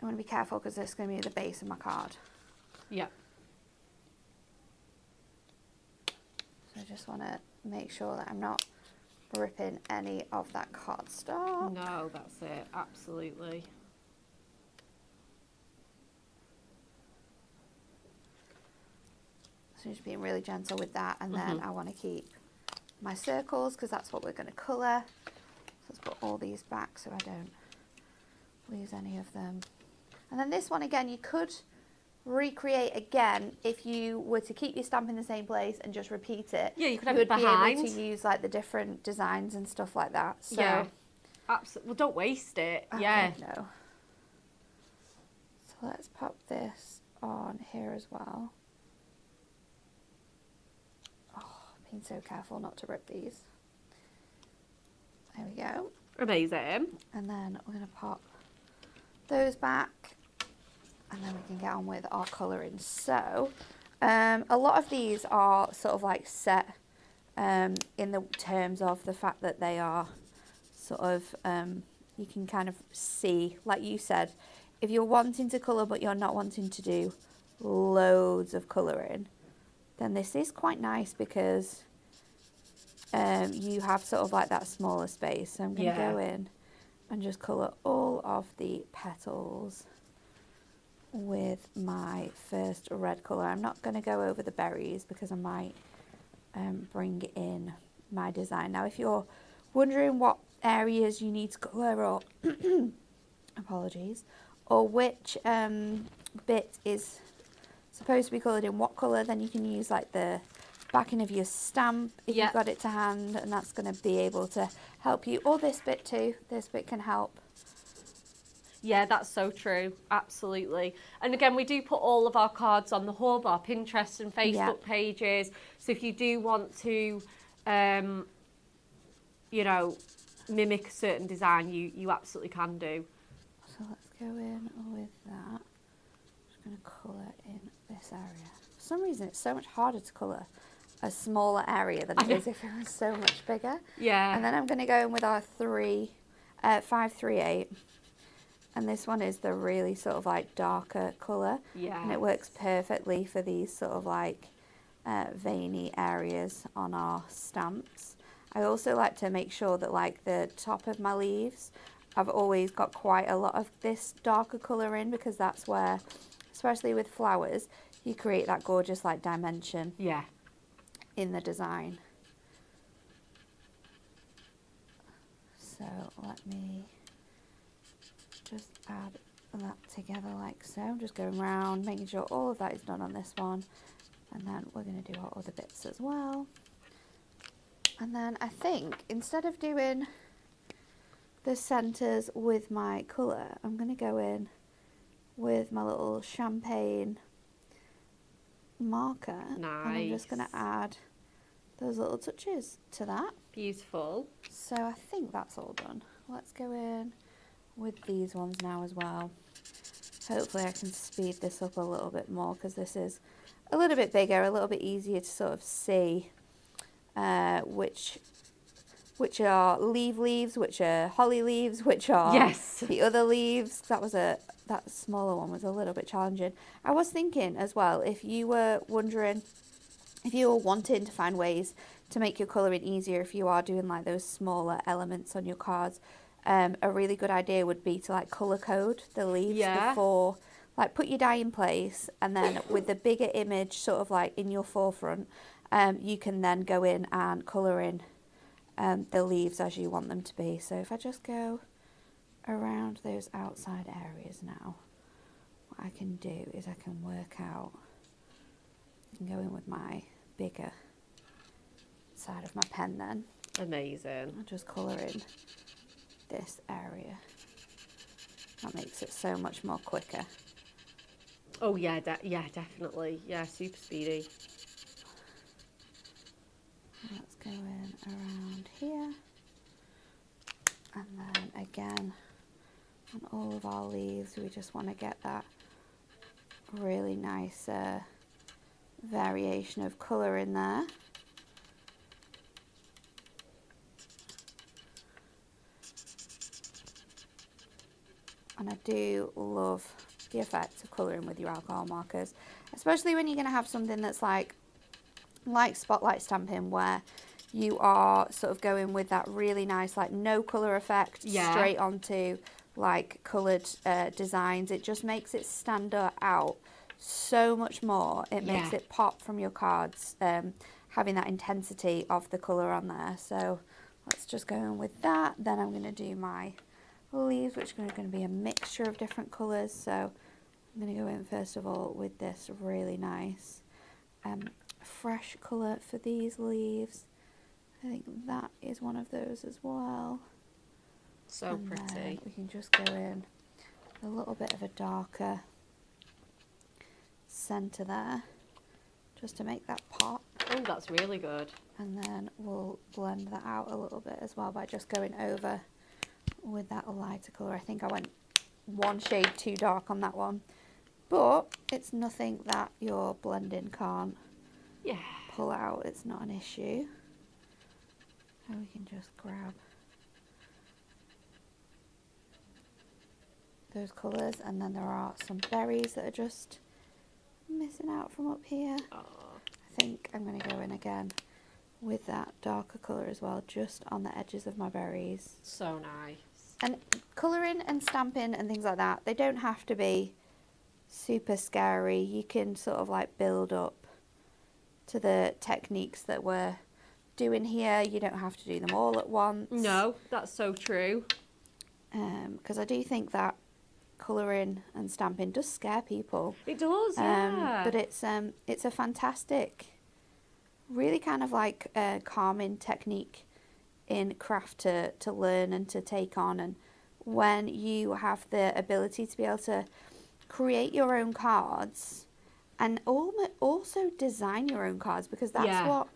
I want to be careful because this is going to be the base of my card. Yeah. So I just want to make sure that I'm not ripping any of that cardstock. No, that's it. Absolutely. So just being really gentle with that, and then I want to keep my circles because that's what we're going to colour. So let's put all these back so I don't lose any of them. And then this one again, you could recreate again if you were to keep your stamp in the same place and just repeat it. Yeah, you could have it behind. Be able to use like the different designs and stuff like that. So, yeah, absolutely. Well, don't waste it. Okay, yeah. No. So let's pop this on here as well. Being so careful not to rip these. There we go. Amazing. And then we're going to pop those back, and then we can get on with our colouring. So a lot of these are sort of like set in the terms of the fact that they are sort of, you can kind of see, like you said, if you're wanting to colour but you're not wanting to do loads of colouring, then this is quite nice because you have sort of like that smaller space. So I'm going to go in and just colour all of the petals with my first red colour. I'm not going to go over the berries because I might bring in my design. Now, if you're wondering what areas you need to colour, or apologies, or which bit is supposed to be coloured in what colour, then you can use like the backing of your stamp if you've got it to hand, and that's going to be able to help you. Or this bit too, this bit can help. Yeah, that's so true. Absolutely. And again, we do put all of our cards on the hub, our Pinterest and Facebook pages. So if you do want to, you know, mimic a certain design, you absolutely can do. So let's go in with that. I'm just going to colour in this area. For some reason, it's so much harder to colour a smaller area than it is if it was so much bigger. Yeah. And then I'm going to go in with our 538. And this one is the really sort of like darker colour. Yeah. And it works perfectly for these sort of like veiny areas on our stamps. I also like to make sure that like the top of my leaves, I've always got quite a lot of this darker colour in, because that's where, especially with flowers, you create that gorgeous like dimension in the design. So let me just add that together like so. I'm just going around making sure all of that is done on this one, and then we're going to do our other bits as well. And then I think instead of doing the centres with my colour, I'm going to go in with my little champagne marker. Nice. And I'm just going to add those little touches to that. Beautiful. So I think that's all done. Let's go in with these ones now as well. Hopefully I can speed this up a little bit more, because this is a little bit bigger, a little bit easier to sort of see which are leaves, which are holly leaves, which are the other leaves. That smaller one was a little bit challenging. I was thinking as well, if you were wondering, if you were wanting to find ways to make your colouring easier, if you are doing like those smaller elements on your cards, a really good idea would be to like colour code the leaves before, like put your die in place, and then with the bigger image sort of like in your forefront, you can then go in and colour in the leaves as you want them to be. So if I just go around those outside areas now, what I can do is I can work out, I can go in with my bigger side of my pen then. Amazing. I'll just colour in this area. That makes it so much more quicker. Oh yeah, definitely. Yeah, super speedy. Let's go in around here, and then again on all of our leaves we just want to get that really nice variation of colour in there. And I do love the effect of colouring with your alcohol markers, especially when you're going to have something that's like spotlight stamping, where you are sort of going with that really nice like no colour effect straight onto like coloured designs. It just makes it stand out so much more. It makes it pop from your cards, having that intensity of the colour on there. So let's just go in with that. Then I'm going to do my leaves, which are going to be a mixture of different colours. So I'm going to go in first of all with this really nice fresh colour for these leaves. I think that is one of those as well. So and pretty. Then we can just go in a little bit of a darker centre there, just to make that pop. Oh, that's really good. And then we'll blend that out a little bit as well by just going over with that lighter colour. I think I went one shade too dark on that one, but it's nothing that your blending can't pull out. It's not an issue. So we can just grab those colours, and then there are some berries that are just missing out from up here. I think I'm going to go in again with that darker colour as well, just on the edges of my berries. So nice. And colouring and stamping and things like that, they don't have to be super scary. You can sort of like build up to the techniques that we're doing here. You don't have to do them all at once. No, that's so true. Because I do think that colouring and stamping does scare people. It does, yeah. But it's a fantastic, really kind of like a calming technique in craft to learn and to take on. And when you have the ability to be able to create your own cards and also design your own cards, because that's what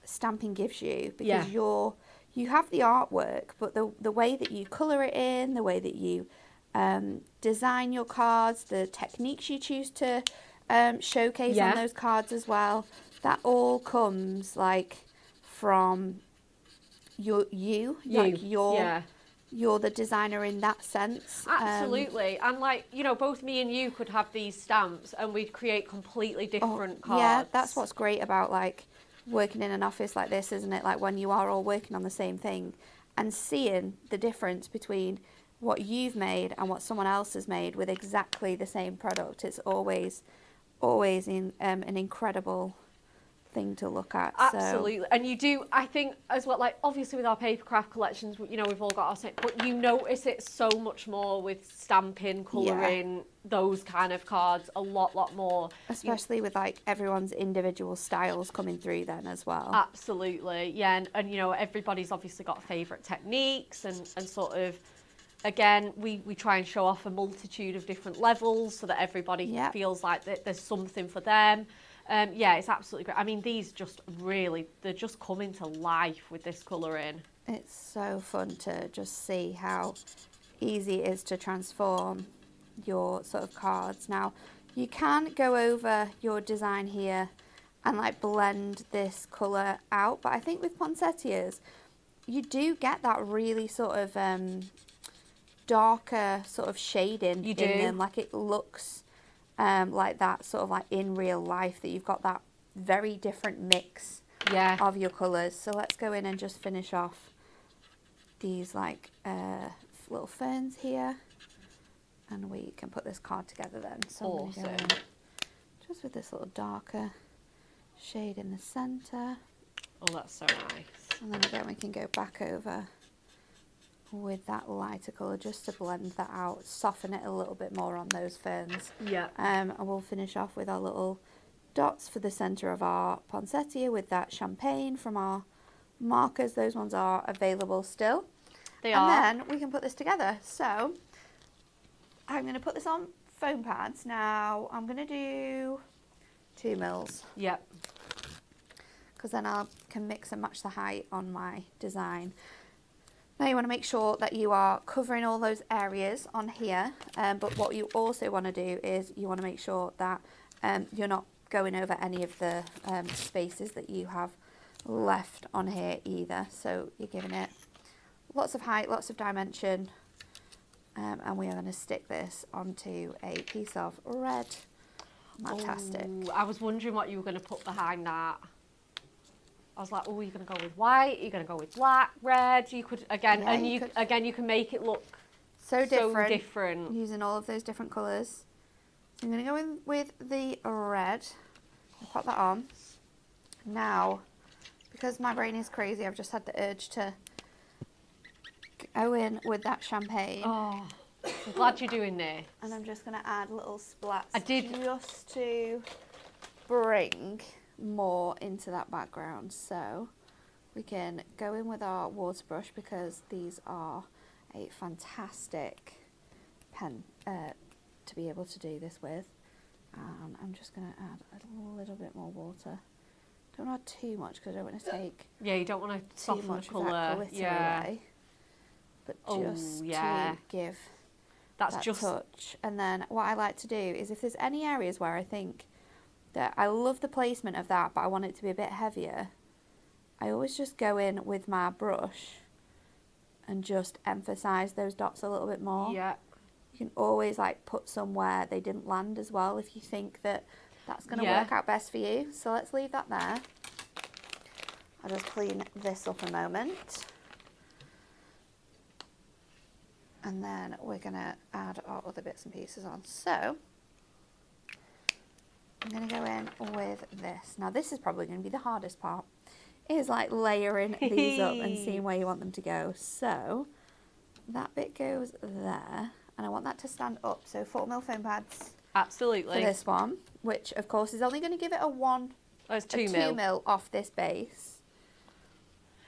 stamping gives you, because you have the artwork, but the way that you colour it in, the way that you design your cards, the techniques you choose to showcase on those cards as well, that all comes like from you're the designer in that sense. Absolutely. And like, you know, both me and you could have these stamps and we'd create completely different cards. Yeah, that's what's great about like working in an office like this, isn't it? Like when you are all working on the same thing and seeing the difference between what you've made and what someone else has made with exactly the same product. It's always an incredible thing to look at. Absolutely. So. And you do, I think as well, like obviously with our paper craft collections, you know, we've all got our same, but you notice it so much more with stamping, colouring, those kind of cards, a lot more. Especially with like everyone's individual styles coming through then as well. Absolutely, yeah. And you know, everybody's obviously got favourite techniques and sort of, again, we try and show off a multitude of different levels so that everybody feels like that there's something for them. Yeah, it's absolutely great. I mean, these just really, they're just coming to life with this colouring. It's so fun to just see how easy it is to transform your sort of cards. Now, you can go over your design here and like blend this colour out, but I think with poinsettias, you do get that really sort of darker sort of shading in them. Like it looks like that sort of like in real life, that you've got that very different mix of your colours. So let's go in and just finish off these like little ferns here, and we can put this card together then. So awesome. I'm going to go in just with this little darker shade in the centre. Oh, that's so nice. And then again we can go back over with that lighter colour just to blend that out, soften it a little bit more on those ferns. Yeah. And we'll finish off with our little dots for the centre of our poinsettia with that champagne from our markers. Those ones are available still. They are. And then we can put this together. So I'm going to put this on foam pads. Now I'm going to do 2 mils. Yep. Because then I can mix and match the height on my design. Now you want to make sure that you are covering all those areas on here, but what you also want to do is you want to make sure that you're not going over any of the spaces that you have left on here either. So you're giving it lots of height, lots of dimension, and we are going to stick this onto a piece of red. Fantastic. Ooh, I was wondering what you were going to put behind that. I was like, oh, you're going to go with white, you're going to go with black, red. You could, again, and you can make it look so different using all of those different colours. So I'm going to go in with the red. I'll pop that on. Now, because my brain is crazy, I've just had the urge to go in with that champagne. Oh, I'm glad you're doing this. And I'm just going to add little splats just to bring more into that background. So we can go in with our water brush, because these are a fantastic pen to be able to do this with. And I'm just going to add a little bit more water. Don't add too much because I don't want to take you don't want to soften too much the colour of that glitter away, but just to give that touch. And then what I like to do is, if there's any areas where I think that I love the placement of that, but I want it to be a bit heavier, I always just go in with my brush and just emphasise those dots a little bit more. Yeah. You can always like put somewhere they didn't land as well if you think that that's going to work out best for you. So let's leave that there. I'll just clean this up a moment. And then we're going to add our other bits and pieces on. So I'm going to go in with this. Now this is probably going to be the hardest part, is like layering these up and seeing where you want them to go. So that bit goes there, and I want that to stand up. So 4mm foam pads. Absolutely. For this one, which of course is only going to give it a 2mm off this base.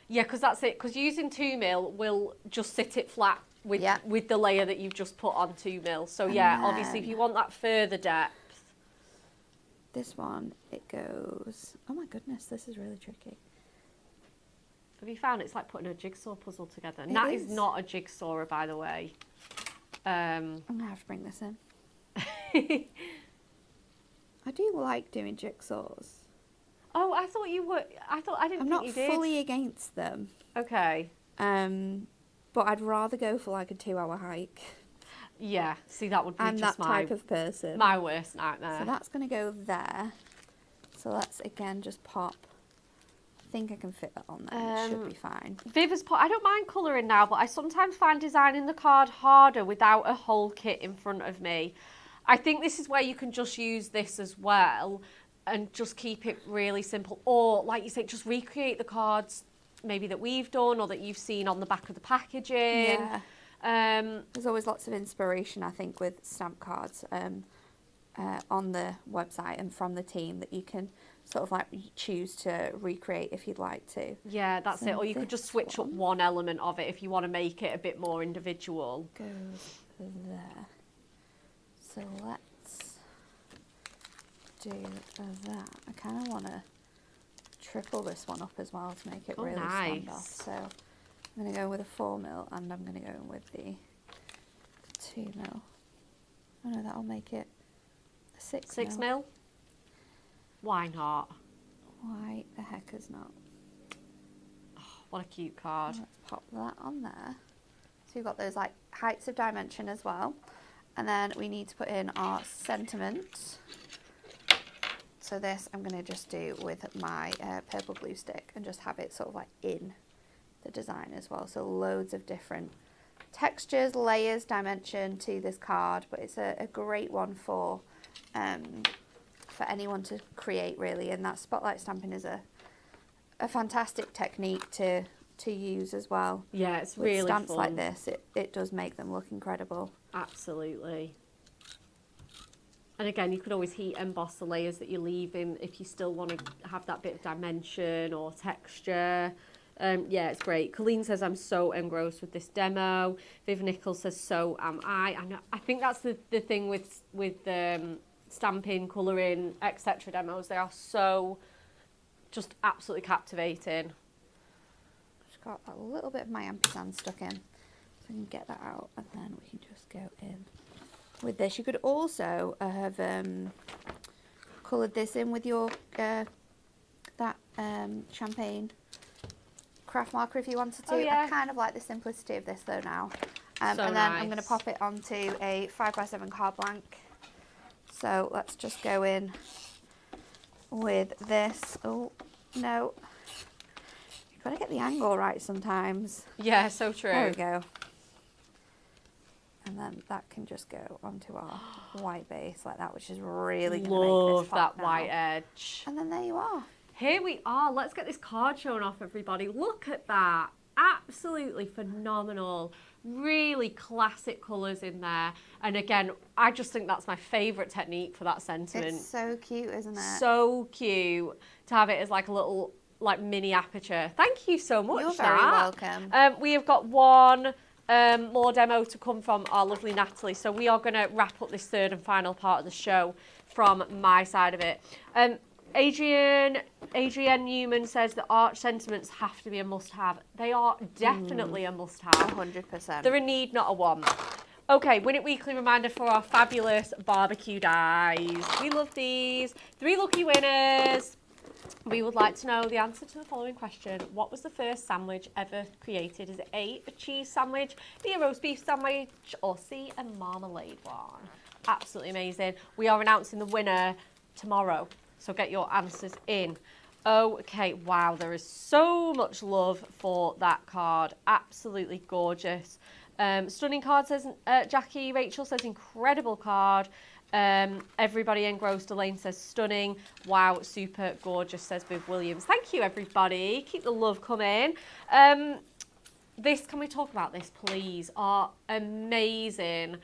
Yeah, because that's it. Because using 2mm will just sit it flat with the layer that you've just put on 2mm. So yeah, obviously if you want that further depth. This one, it goes, oh my goodness, this is really tricky. Have you found it's like putting a jigsaw puzzle together? And that is not a jigsaw, by the way. I'm going to have to bring this in. I do like doing jigsaws. Oh, I thought you were, I didn't think you did. I'm not fully against them. Okay. But I'd rather go for like a 2-hour hike. Yeah, see, that would be I'm just that type of person. My worst nightmare. So that's going to go there. So let's again just pop. I think I can fit that on there. It should be fine. Viv has put, I don't mind colouring now, but I sometimes find designing the card harder without a whole kit in front of me. I think this is where you can just use this as well and just keep it really simple. Or, like you say, just recreate the cards maybe that we've done or that you've seen on the back of the packaging. Yeah. There's always lots of inspiration, I think, with stamp cards on the website and from the team that you can sort of like choose to recreate if you'd like to. Yeah, that's it. Or you could just switch up one element of it if you want to make it a bit more individual. Goes there. So let's do that. I kind of want to triple this one up as well to make it really stand off. So I'm going to go with a 4mm and I'm going to go with the 2mm. Oh no, that'll make it a 6mm. 6mm? Why not? Why the heck is not? Oh, what a cute card. Let's pop that on there. So we've got those like heights of dimension as well. And then we need to put in our sentiment. So this I'm going to just do with my purple glue stick and just have it sort of like in the design as well. So loads of different textures, layers, dimension to this card, but it's a great one for anyone to create really. And that spotlight stamping is a fantastic technique to use as well. Yeah, it's with really stamps fun. like this. It does make them look incredible. Absolutely. And again, you could always heat emboss the layers that you're leaving if you still want to have that bit of dimension or texture. Yeah, it's great. Colleen says, I'm so engrossed with this demo. Viv Nichols says, so am I. And I think that's the thing with stamping, colouring, etc. demos. They are so just absolutely captivating. Just got a little bit of my ampersand stuck in. So I can get that out and then we can just go in with this. You could also have coloured this in with your champagne craft marker if you wanted to. Oh, yeah. I kind of like the simplicity of this though now. And then I'm going to pop it onto a 5x7 card blank. So let's just go in with this. Oh, no. You've got to get the angle right sometimes. Yeah, so true. There we go. And then that can just go onto our white base like that, which is really going to make this pop that white edge. And then there you are. Here we are. Let's get this card shown off, everybody. Look at that. Absolutely phenomenal. Really classic colours in there. And again, I just think that's my favourite technique for that sentiment. It's so cute, isn't it? So cute to have it as like a little like mini aperture. Thank you so much. You're very welcome. We have got one more demo to come from our lovely Natalie. So we are going to wrap up this third and final part of the show from my side of it. Adrienne Newman says that arch sentiments have to be a must-have. They are definitely a must-have. 100%. They're a need, not a want. Okay, Win It Weekly reminder for our fabulous barbecue dies. We love these. 3 lucky winners. We would like to know the answer to the following question. What was the first sandwich ever created? Is it A, a cheese sandwich, B, a roast beef sandwich, or C, a marmalade one? Absolutely amazing. We are announcing the winner tomorrow, so get your answers in. Okay, wow, there is so much love for that card. Absolutely gorgeous. Stunning card, says Jackie. Rachel says incredible card. Everybody engrossed. Elaine says stunning. Wow, super gorgeous, says Viv Williams. Thank you, everybody. Keep the love coming. Can we talk about this, please? Our amazing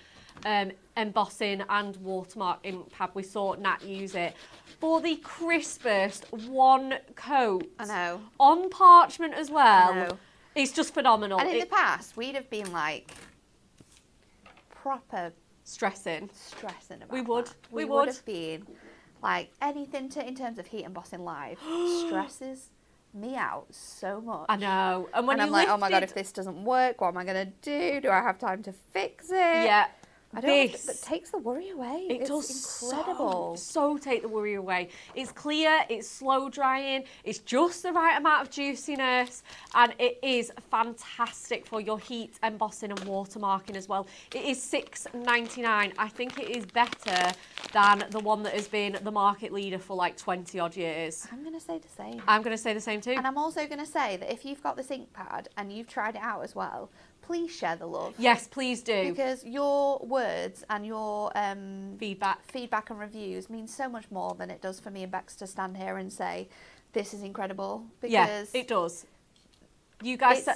embossing and watermark ink pad. We saw Nat use it for the crispest one coat. I know. On parchment as well. I know. It's just phenomenal. And in the past, we'd have been like proper stressing about We would. that. We would would have been like anything in terms of heat embossing live stresses me out so much. I know. And when I'm like, oh my God, if this doesn't work, what am I going to do? Do I have time to fix it? Yeah. I don't. It takes the worry away. It it's does incredible. So take the worry away. It's clear, it's slow drying, it's just the right amount of juiciness, and it is fantastic for your heat embossing and watermarking as well. It is $6.99. I think it is better than the one that has been the market leader for like 20 odd years. I'm going to say the same. I'm going to say the same too. And I'm also going to say that if you've got this ink pad and you've tried it out as well, please share the love. Yes, please do. Because your words and your feedback and reviews mean so much more than it does for me and Bex to stand here and say, this is incredible. Because yeah, it does. You guys,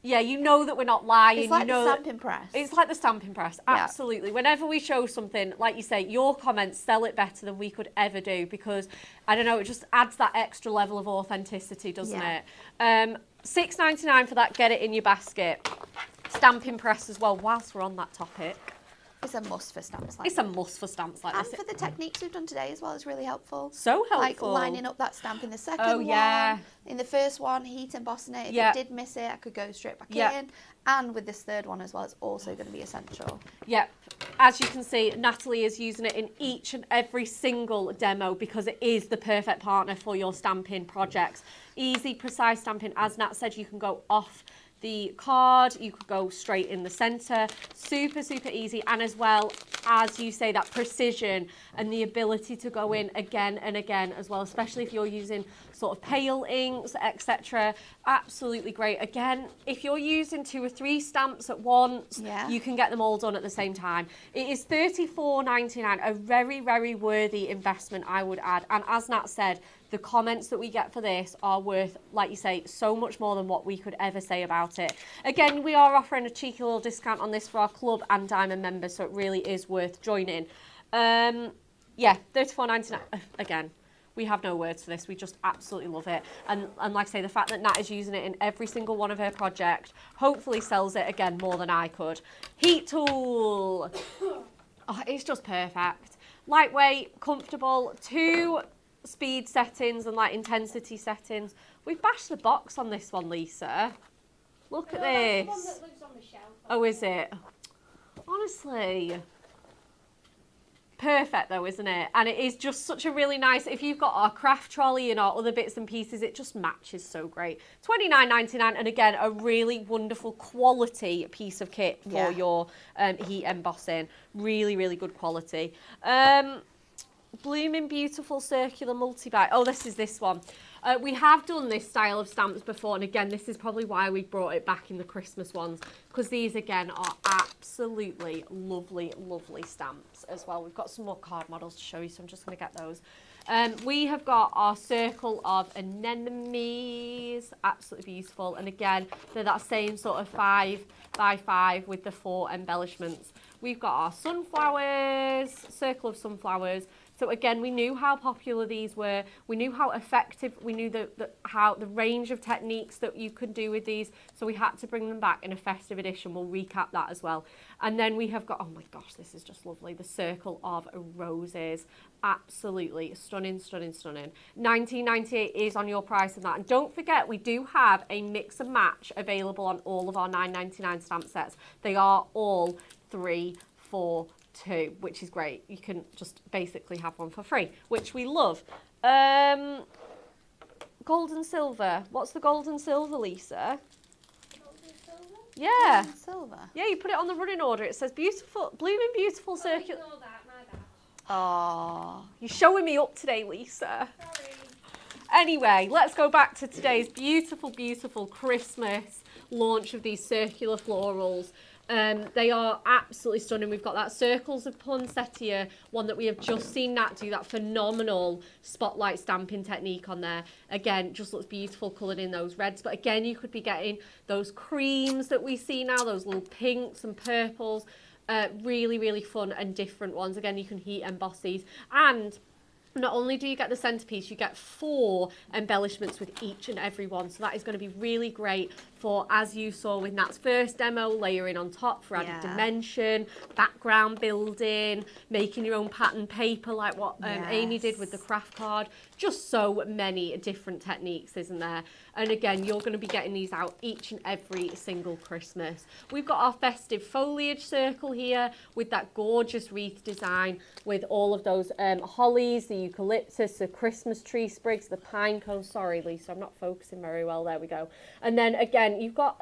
yeah, you know that we're not lying. It's like the stamping press. It's like the stamping press, absolutely. Yeah. Whenever we show something, like you say, your comments sell it better than we could ever do because, I don't know, it just adds that extra level of authenticity, doesn't it? $6.99 for that, get it in your basket. Stamping press as well, whilst we're on that topic. It's a must for stamps like this. It's a must for stamps like this. And for the techniques we've done today as well is really helpful. So helpful. Like lining up that stamp in the second one. In the first one, heat embossing it. If it did miss it, I could go straight back in. And with this third one as well, it's also going to be essential. Yep. As you can see, Natalie is using it in each and every single demo because it is the perfect partner for your stamping projects. Easy, precise stamping. As Nat said, you can go off the card, you could go straight in the center. Super, super easy. And as well, as you say, that precision and the ability to go in again and again as well, especially if you're using sort of pale inks, etc. Absolutely great. Again, if you're using 2 or 3 stamps at once, you can get them all done at the same time. It is $34.99, a very, very worthy investment, I would add. And as Nat said, the comments that we get for this are worth, like you say, so much more than what we could ever say about it. Again, we are offering a cheeky little discount on this for our club and diamond members, so it really is worth joining. Yeah, $34.99. Again, we have no words for this. We just absolutely love it. And like I say, the fact that Nat is using it in every single one of her projects hopefully sells it again more than I could. Heat tool. Oh, it's just perfect. Lightweight, comfortable, 2 speed settings and like intensity settings. We've bashed the box on this one, Lisa. Look at this. That's the one that lives on the shelf. Oh, is it? Honestly. Perfect though, isn't it? And it is just such a really nice, if you've got our craft trolley and our other bits and pieces, it just matches so great. $29.99, and again, a really wonderful quality piece of kit for your heat embossing. Really, really good quality. Blooming Beautiful Circular Multi-Bite. Oh, this is this one. We have done this style of stamps before, and again, this is probably why we brought it back in the Christmas ones, because these, again, are absolutely lovely, lovely stamps as well. We've got some more card models to show you, so I'm just going to get those. We have got our Circle of Anemones, absolutely beautiful, and again, they're that same sort of 5x5 with the 4 embellishments. We've got our sunflowers, Circle of Sunflowers. So again, we knew how popular these were. We knew how effective. We knew how the range of techniques that you could do with these. So we had to bring them back in a festive edition. We'll recap that as well. And then we have got, oh my gosh, this is just lovely. The Circle of Roses. Absolutely stunning, stunning, stunning. $19.98 is on your price of that. And don't forget, we do have a mix and match available on all of our $9.99 stamp sets. They are all 3 for 2, which is great. You can just basically have one for free, which we love. Gold and silver. What's the gold and silver, Lisa? Gold and silver? Yeah. Gold and silver. Yeah, you put it on the running order. It says beautiful, blooming beautiful circular. Ignore that, my bad. Oh, You're showing me up today, Lisa. Sorry. Anyway, let's go back to today's beautiful, beautiful Christmas launch of these circular florals. They are absolutely stunning. We've got that Circles of Poinsettia one that we have just seen Nat do that phenomenal spotlight stamping technique on there. Again, just looks beautiful coloured in those reds. But again, you could be getting those creams that we see now, those little pinks and purples. Really, really fun and different ones. Again, you can heat emboss these. And not only do you get the centerpiece, you get 4 embellishments with each and every one. So that is going to be really great for, as you saw with Nat's first demo, layering on top for added dimension, background building, making your own pattern paper like what Amy did with the craft card. Just so many different techniques, isn't there? And again, you're going to be getting these out each and every single Christmas. We've got our festive foliage circle here with that gorgeous wreath design with all of those hollies, the eucalyptus, the Christmas tree sprigs, the pine cone. Sorry, Lisa, I'm not focusing very well. There we go. And then again, you've got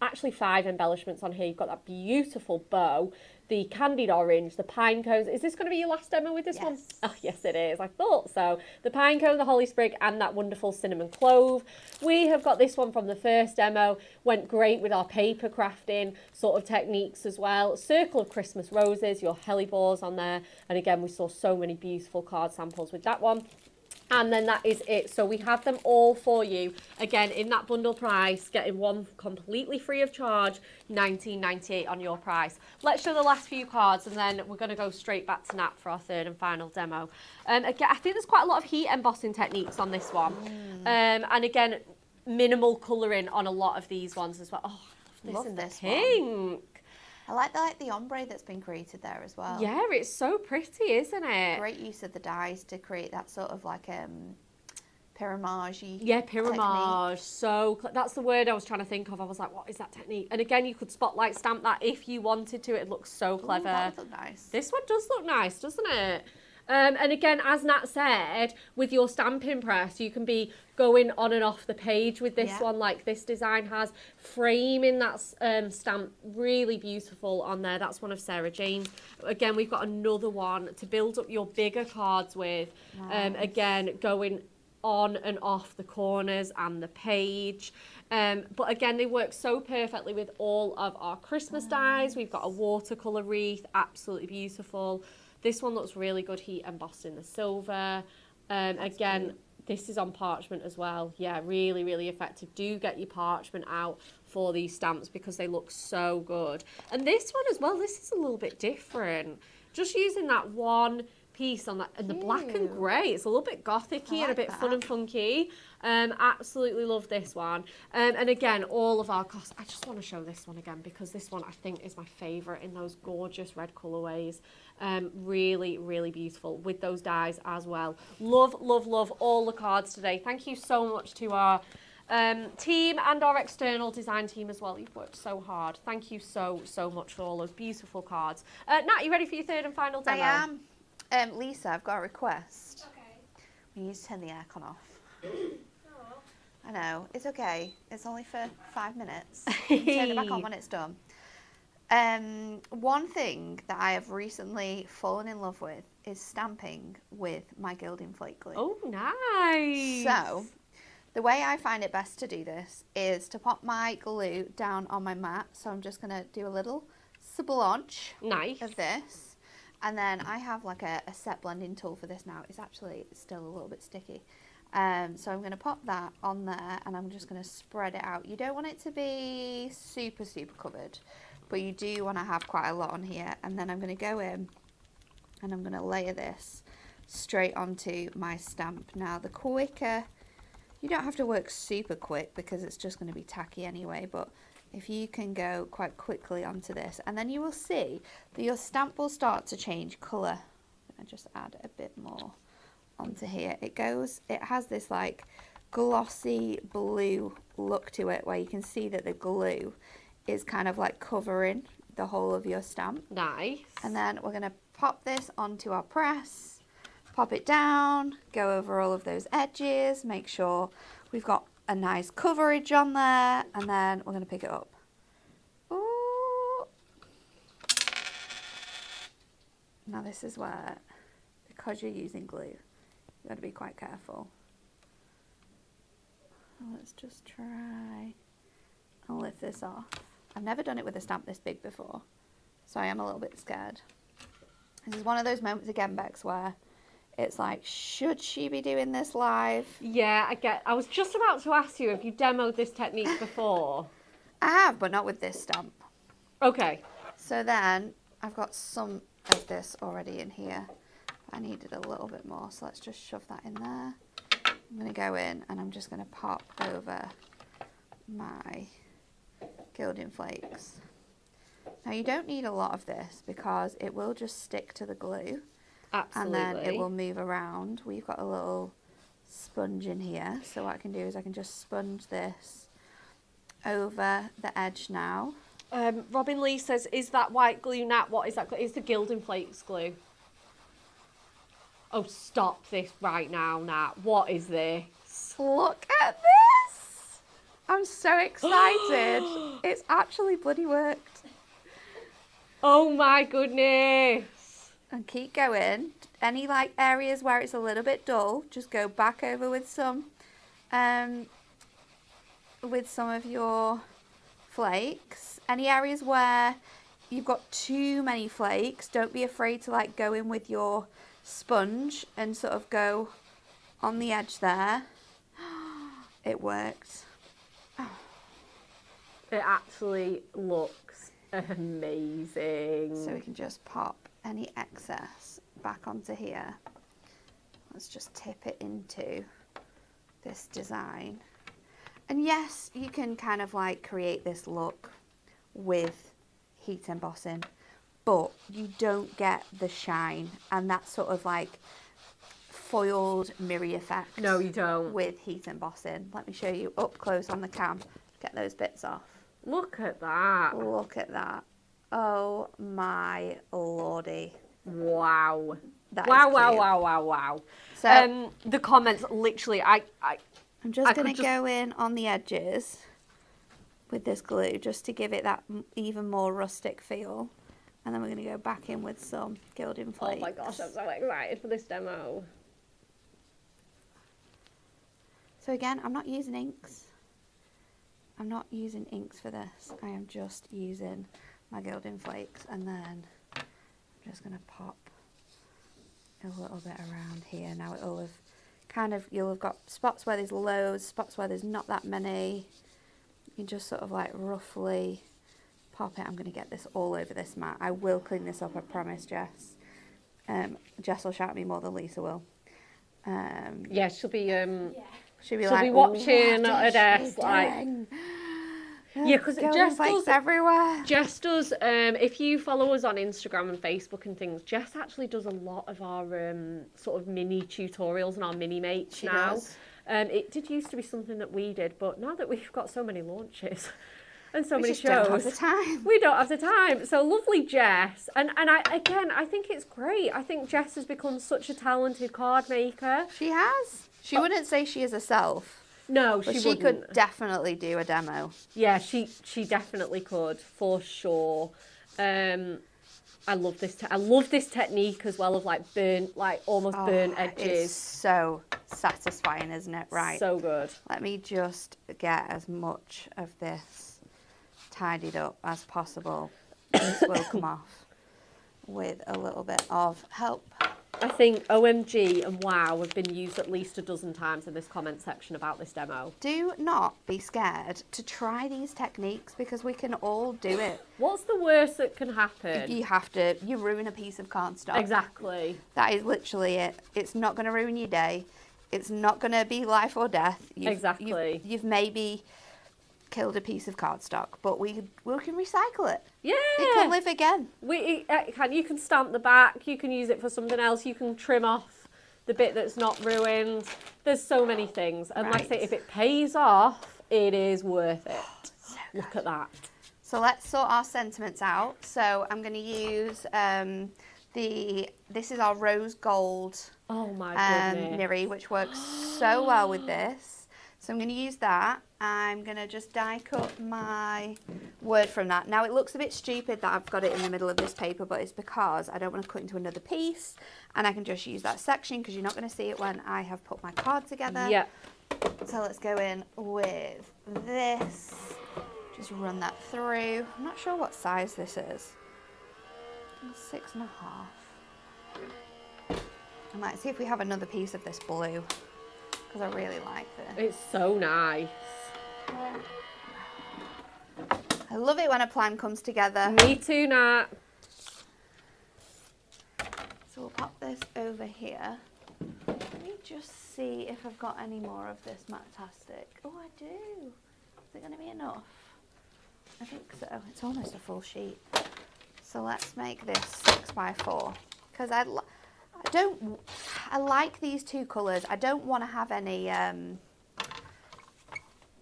actually 5 embellishments on here. You've got that beautiful bow, the candied orange, the pine cones. Is this going to be your last demo with this one? Oh, yes, it is. I thought so. The pine cone, the holly sprig, and that wonderful cinnamon clove. We have got this one from the first demo. Went great with our paper crafting sort of techniques as well. Circle of Christmas roses, your hellebores on there. And again, we saw so many beautiful card samples with that one. And then that is it. So we have them all for you. Again, in that bundle price, getting one completely free of charge, $19.98 on your price. Let's show the last few cards and then we're going to go straight back to Nat for our third and final demo. Again, I think there's quite a lot of heat embossing techniques on this one. And again, minimal colouring on a lot of these ones as well. Oh, I love this pink. One. I like the ombre that's been created there as well. Yeah, it's so pretty, isn't it? Great use of the dyes to create that sort of like pyramage-y pyramage. So that's the word I was trying to think of. I was like, what is that technique? And again, you could spotlight stamp that if you wanted to. It looks so clever. Ooh, that would look nice. This one does look nice, doesn't it? And again, as Nat said, with your stamping press, you can be going on and off the page with this one, like this design has, framing that stamp really beautiful on there. That's one of Sarah Jane's. Again, we've got another one to build up your bigger cards with. Nice. Again, going on and off the corners and the page. But again, they work so perfectly with all of our Christmas dies. We've got a watercolour wreath, absolutely beautiful. This one looks really good, heat embossed in the silver. Again, cute. This is on parchment as well. Yeah, really, really effective. Do get your parchment out for these stamps because they look so good. And this one as well, this is a little bit different. Just using that one piece on that, and the black and grey. It's a little bit gothic-y and a bit fun and funky. Absolutely love this one. And again, all of our costs. I just want to show this one again because this one I think is my favourite in those gorgeous red colourways. Really, really beautiful with those dies as well. Love, love, love all the cards today. Thank you so much to our team and our external design team as well. You've worked so hard. Thank you so, so much for all those beautiful cards. Nat, you ready for your third and final demo? I am. Lisa, I've got a request. Okay. We need to turn the aircon off. Oh. I know, it's okay. It's only for 5 minutes. Turn it back on when it's done. One thing that I have recently fallen in love with is stamping with my Gilding flake glue. Oh, nice. So, the way I find it best to do this is to pop my glue down on my mat. So I'm just going to do a little splaunch of this. And then I have like a set blending tool for this now. It's actually still a little bit sticky. So I'm going to pop that on there and I'm just going to spread it out. You don't want it to be super, super covered, but you do want to have quite a lot on here. And then I'm going to go in and I'm going to layer this straight onto my stamp. Now the quicker, you don't have to work super quick because it's just going to be tacky anyway, but if you can go quite quickly onto this, and then you will see that your stamp will start to change colour. I just add a bit more onto here. It has this like glossy blue look to it where you can see that the glue is kind of like covering the whole of your stamp. Nice. And then we're going to pop this onto our press, pop it down, go over all of those edges, make sure we've got a nice coverage on there, and then we're going to pick it up. Ooh. Now this is where, because you're using glue, you've got to be quite careful. Let's just try and lift this off. I've never done it with a stamp this big before, so I am a little bit scared. This is one of those moments again, Bex, where it's like, should she be doing this live? Yeah, I was just about to ask you if you demoed this technique before. I have, but not with this stamp. Okay. So then I've got some of this already in here. I needed a little bit more, so let's just shove that in there. I'm going to go in and I'm just going to pop over my Gilding flakes. Now you don't need a lot of this because it will just stick to the glue. Absolutely. And then it will move around. We've got a little sponge in here, so what I can do is I can just sponge this over the edge now. Robin Lee says, is that white glue, Nat? What is that glue? It's the Gilding Flakes glue. Oh, stop this right now, Nat. What is this? Look at this! I'm so excited. It's actually bloody worked. Oh my goodness. And keep going. Any like areas where it's a little bit dull, just go back over with some of your flakes. Any areas where you've got too many flakes, don't be afraid to like go in with your sponge and sort of go on the edge there. It worked. It actually looks amazing. So we can just pop any excess back onto here. Let's just tip it into this design. And yes, you can kind of like create this look with heat embossing, but you don't get the shine and that sort of like foiled mirror effect. No, you don't. With heat embossing. Let me show you up close on the cam. Get those bits off. Look at that. Look at that. Oh my lordy. Wow. That Wow, is wow, cute. wow, wow, wow. So the comments, literally, I'm I just could going to go in on the edges with this glue just to give it that even more rustic feel. And then we're going to go back in with some Gilding flakes. Oh my gosh, I'm so excited for this demo. So again, I'm not using inks. I'm not using inks for this. I am just using my Gilding flakes, and then I'm just going to pop a little bit around here. Now it'll have kind of, you'll have got spots where there's loads, spots where there's not that many. You can just sort of like roughly pop it. I'm going to get this all over this mat. I will clean this up, I promise, Jess. Jess will shout at me more than Lisa will. Yeah, she'll be She'll be she'll like, be watching "What her is she desk like doing?" yeah, because Gilding Jess flakes does everywhere. Jess does if you follow us on Instagram and Facebook and things, Jess actually does a lot of our sort of mini tutorials and our mini mates She now. does. It did used to be something that we did, but now that we've got so many launches and so We many just shows, don't have the time. we don't have the time. So lovely Jess. And I think it's great. I think Jess has become such a talented card maker. She has. She wouldn't say she is herself, No, but she she wouldn't. could definitely do a demo. Yeah, she definitely could, for sure. I love this. I love this technique as well of like almost burnt It's edges. so satisfying, isn't it? Right. So good. Let me just get as much of this tidied up as possible. This will come off with a little bit of help. I think OMG and wow have been used at least a dozen times in this comment section about this demo. Do not be scared to try these techniques because we can all do it. What's the worst that can happen? You ruin a piece of cardstock. Exactly. That is literally it. It's not going to ruin your day. It's not going to be life or death. Exactly. You've maybe killed a piece of cardstock, but we can recycle it. Yeah. It can live again. You can stamp the back, you can use it for something else, you can trim off the bit that's not ruined. There's so many things. And like I say, if it pays off, it is worth it. So Look at that. So let's sort our sentiments out. So I'm going to use this is our rose gold Oh my goodness. Niri, which works so well with this. So I'm going to use that. I'm going to just die cut my word from that. Now it looks a bit stupid that I've got it in the middle of this paper, but it's because I don't want to cut into another piece, and I can just use that section because you're not going to see it when I have put my card together. Yeah. So let's go in with this. Just run that through. I'm not sure what size this is. 6.5. I might see if we have another piece of this blue, because I really like this. It's so nice. I love it when a plan comes together. Me too, Nat. So we'll pop this over here. Let me just see if I've got any more of this Matastic. Oh, I do. Is it going to be enough? I think so. It's almost a full sheet. So let's make this 6x4, because I like these two colours. I don't want to have any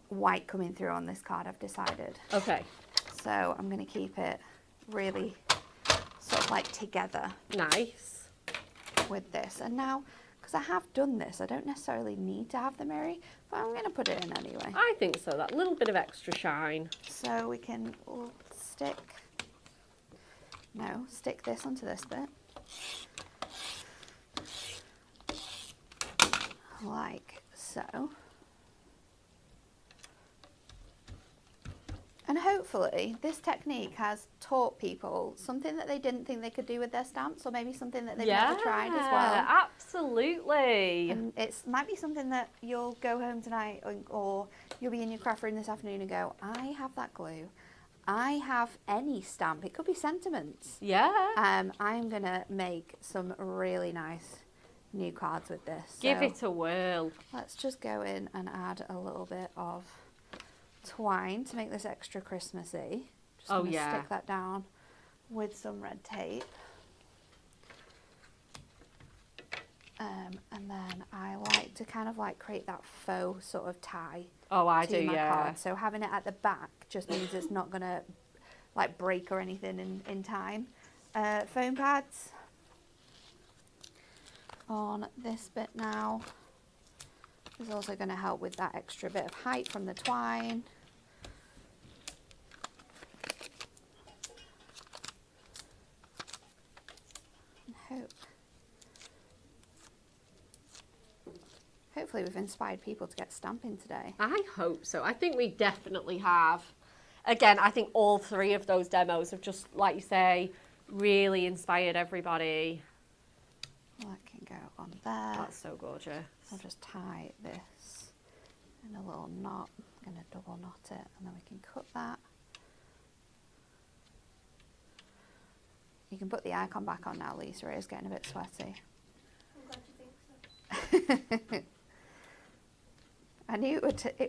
white coming through on this card, I've decided. Okay. So I'm going to keep it really sort of like together. Nice. With this. And now, because I have done this, I don't necessarily need to have the mirror, but I'm going to put it in anyway. I think so, that little bit of extra shine. So we can stick this onto this bit. Like so. And hopefully this technique has taught people something that they didn't think they could do with their stamps, or maybe something that they've never tried as well. Absolutely. And it might be something that you'll go home tonight, or you'll be in your craft room this afternoon and go, I have that glue. I have any stamp. It could be sentiments. Yeah. I'm going to make some really nice new cards with this. Give So it a whirl. let's just go in and add a little bit of twine to make this extra Christmassy. Just Oh, gonna yeah. stick that down with some red tape. And then I like to kind of like create that faux sort of tie Oh, I to do, my yeah. card. So having it at the back just means it's not going to like break or anything in time. Foam pads on this bit now is also going to help with that extra bit of height from the twine. And hopefully we've inspired people to get stamping today. I hope so. I think we definitely have. Again, I think all three of those demos have just, like you say, really inspired everybody. That can go on there. That's so gorgeous. I'll just tie this in a little knot. I'm going to double knot it, and then we can cut that. You can put the icon back on now, Lisa. It is getting a bit sweaty. I'm glad you think so. I knew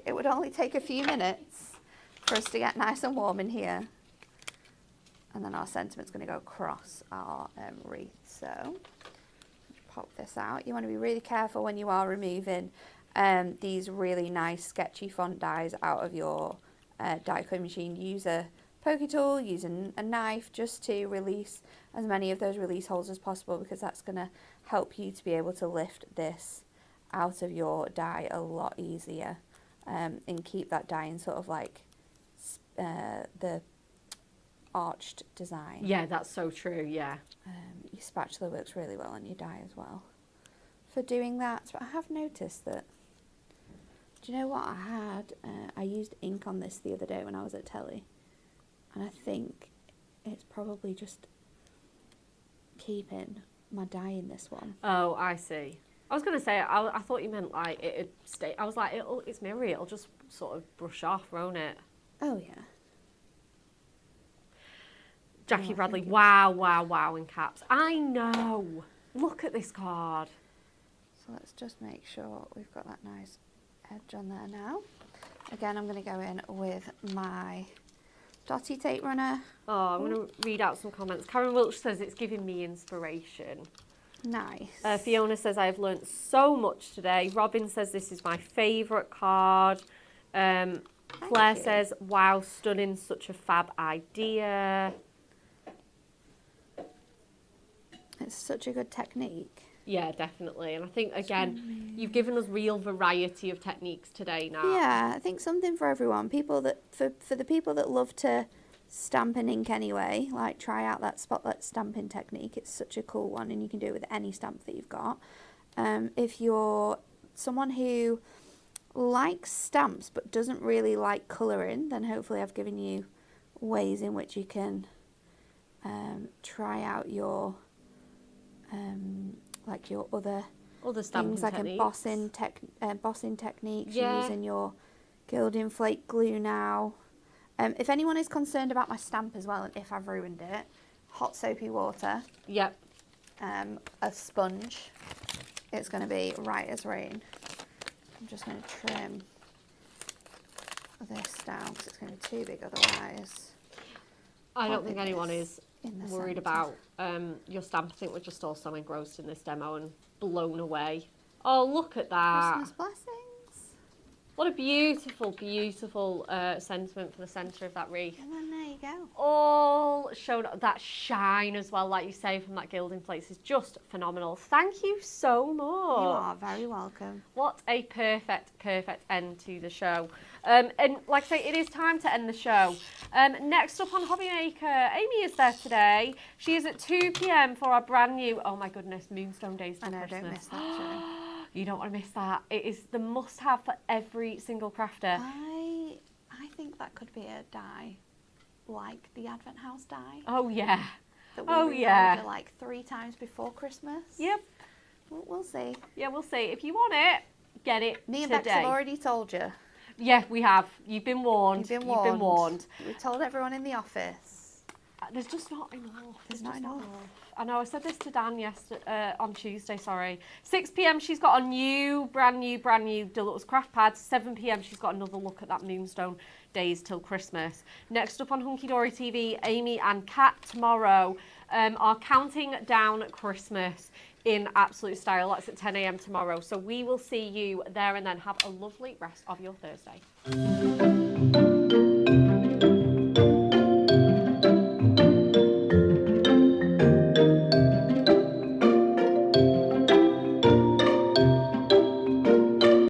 it would only take a few minutes for us to get nice and warm in here. And then our sentiment's going to go across our wreath. So pop this out. You want to be really careful when you are removing these really nice sketchy font dies out of your die cutting machine. Use a pokey tool, use a knife just to release as many of those release holes as possible, because that's going to help you to be able to lift this out of your die a lot easier, and keep that die in sort of like the arched design. Yeah, that's so true, yeah. Your spatula works really well on your die as well for doing that. But I have noticed that, do you know what I had? I used ink on this the other day when I was at telly, and I think it's probably just keeping my die in this one. Oh, I see. I was going to say, I thought you meant like it'd stay. I was like, it's mirror, it'll just sort of brush off, won't it? Oh yeah. Jackie I Bradley, think wow, wow, wow in caps. I know. Look at this card. So let's just make sure we've got that nice edge on there now. Again, I'm going to go in with my dotty tape runner. Oh, I'm going to read out some comments. Karen Wilch says it's giving me inspiration. Nice. Fiona says I've learnt so much today. Robin says this is my favourite card. Claire you. says, wow, stunning, such a fab idea. It's such a good technique. Yeah, definitely. And I think, again, you've given us real variety of techniques today now. Yeah, I think something for everyone. People that for the people that love to stamp in ink anyway, like try out that spotlight stamping technique. It's such a cool one, and you can do it with any stamp that you've got. If you're someone who likes stamps but doesn't really like colouring, then hopefully I've given you ways in which you can try out your like your other stamping things, like techniques. embossing techniques. Yeah. You're using your Gilding flake glue now. If anyone is concerned about my stamp as well, and if I've ruined it, hot soapy water, Yep. a sponge. It's going to be right as rain. I'm just going to trim this down because it's going to be too big otherwise. I don't think anyone is in the worried centre. about your stamp. I think we're just all so engrossed in this demo and blown away. Oh, look at that. Christmas blessings. What a beautiful, beautiful sentiment for the centre of that wreath. And then there you go. All shown that shine as well, like you say, from that gilding flakes is just phenomenal. Thank you so much. You are very welcome. What a perfect, perfect end to the show. And like I say, it is time to end the show. Next up on Hobbymaker, Amy is there today. She is at 2 p.m. for our brand new, oh my goodness, Moonstone Days till I know, Christmas. don't miss that show. You don't want to miss that. It is the must-have for every single crafter. I think that could be a die, like the Advent House die. Oh yeah. That we Oh yeah. reorder like 3 times before Christmas. Yep. We'll see. Yeah, we'll see. If you want it, get it Me and today. Bex have already told you. Yeah, we have. You've been warned. You've been warned. We told everyone in the office. There's just not enough. There's just not enough. I know. I said this to Dan yesterday, on Tuesday. Sorry. 6 p.m. She's got a new, brand new deluxe craft pad. 7 p.m. She's got another look at that Moonstone Days till Christmas. Next up on Hunky Dory TV, Amy and Kat tomorrow are counting down Christmas in absolute style. That's at 10 a.m. tomorrow. So we will see you there and then. Have a lovely rest of your Thursday.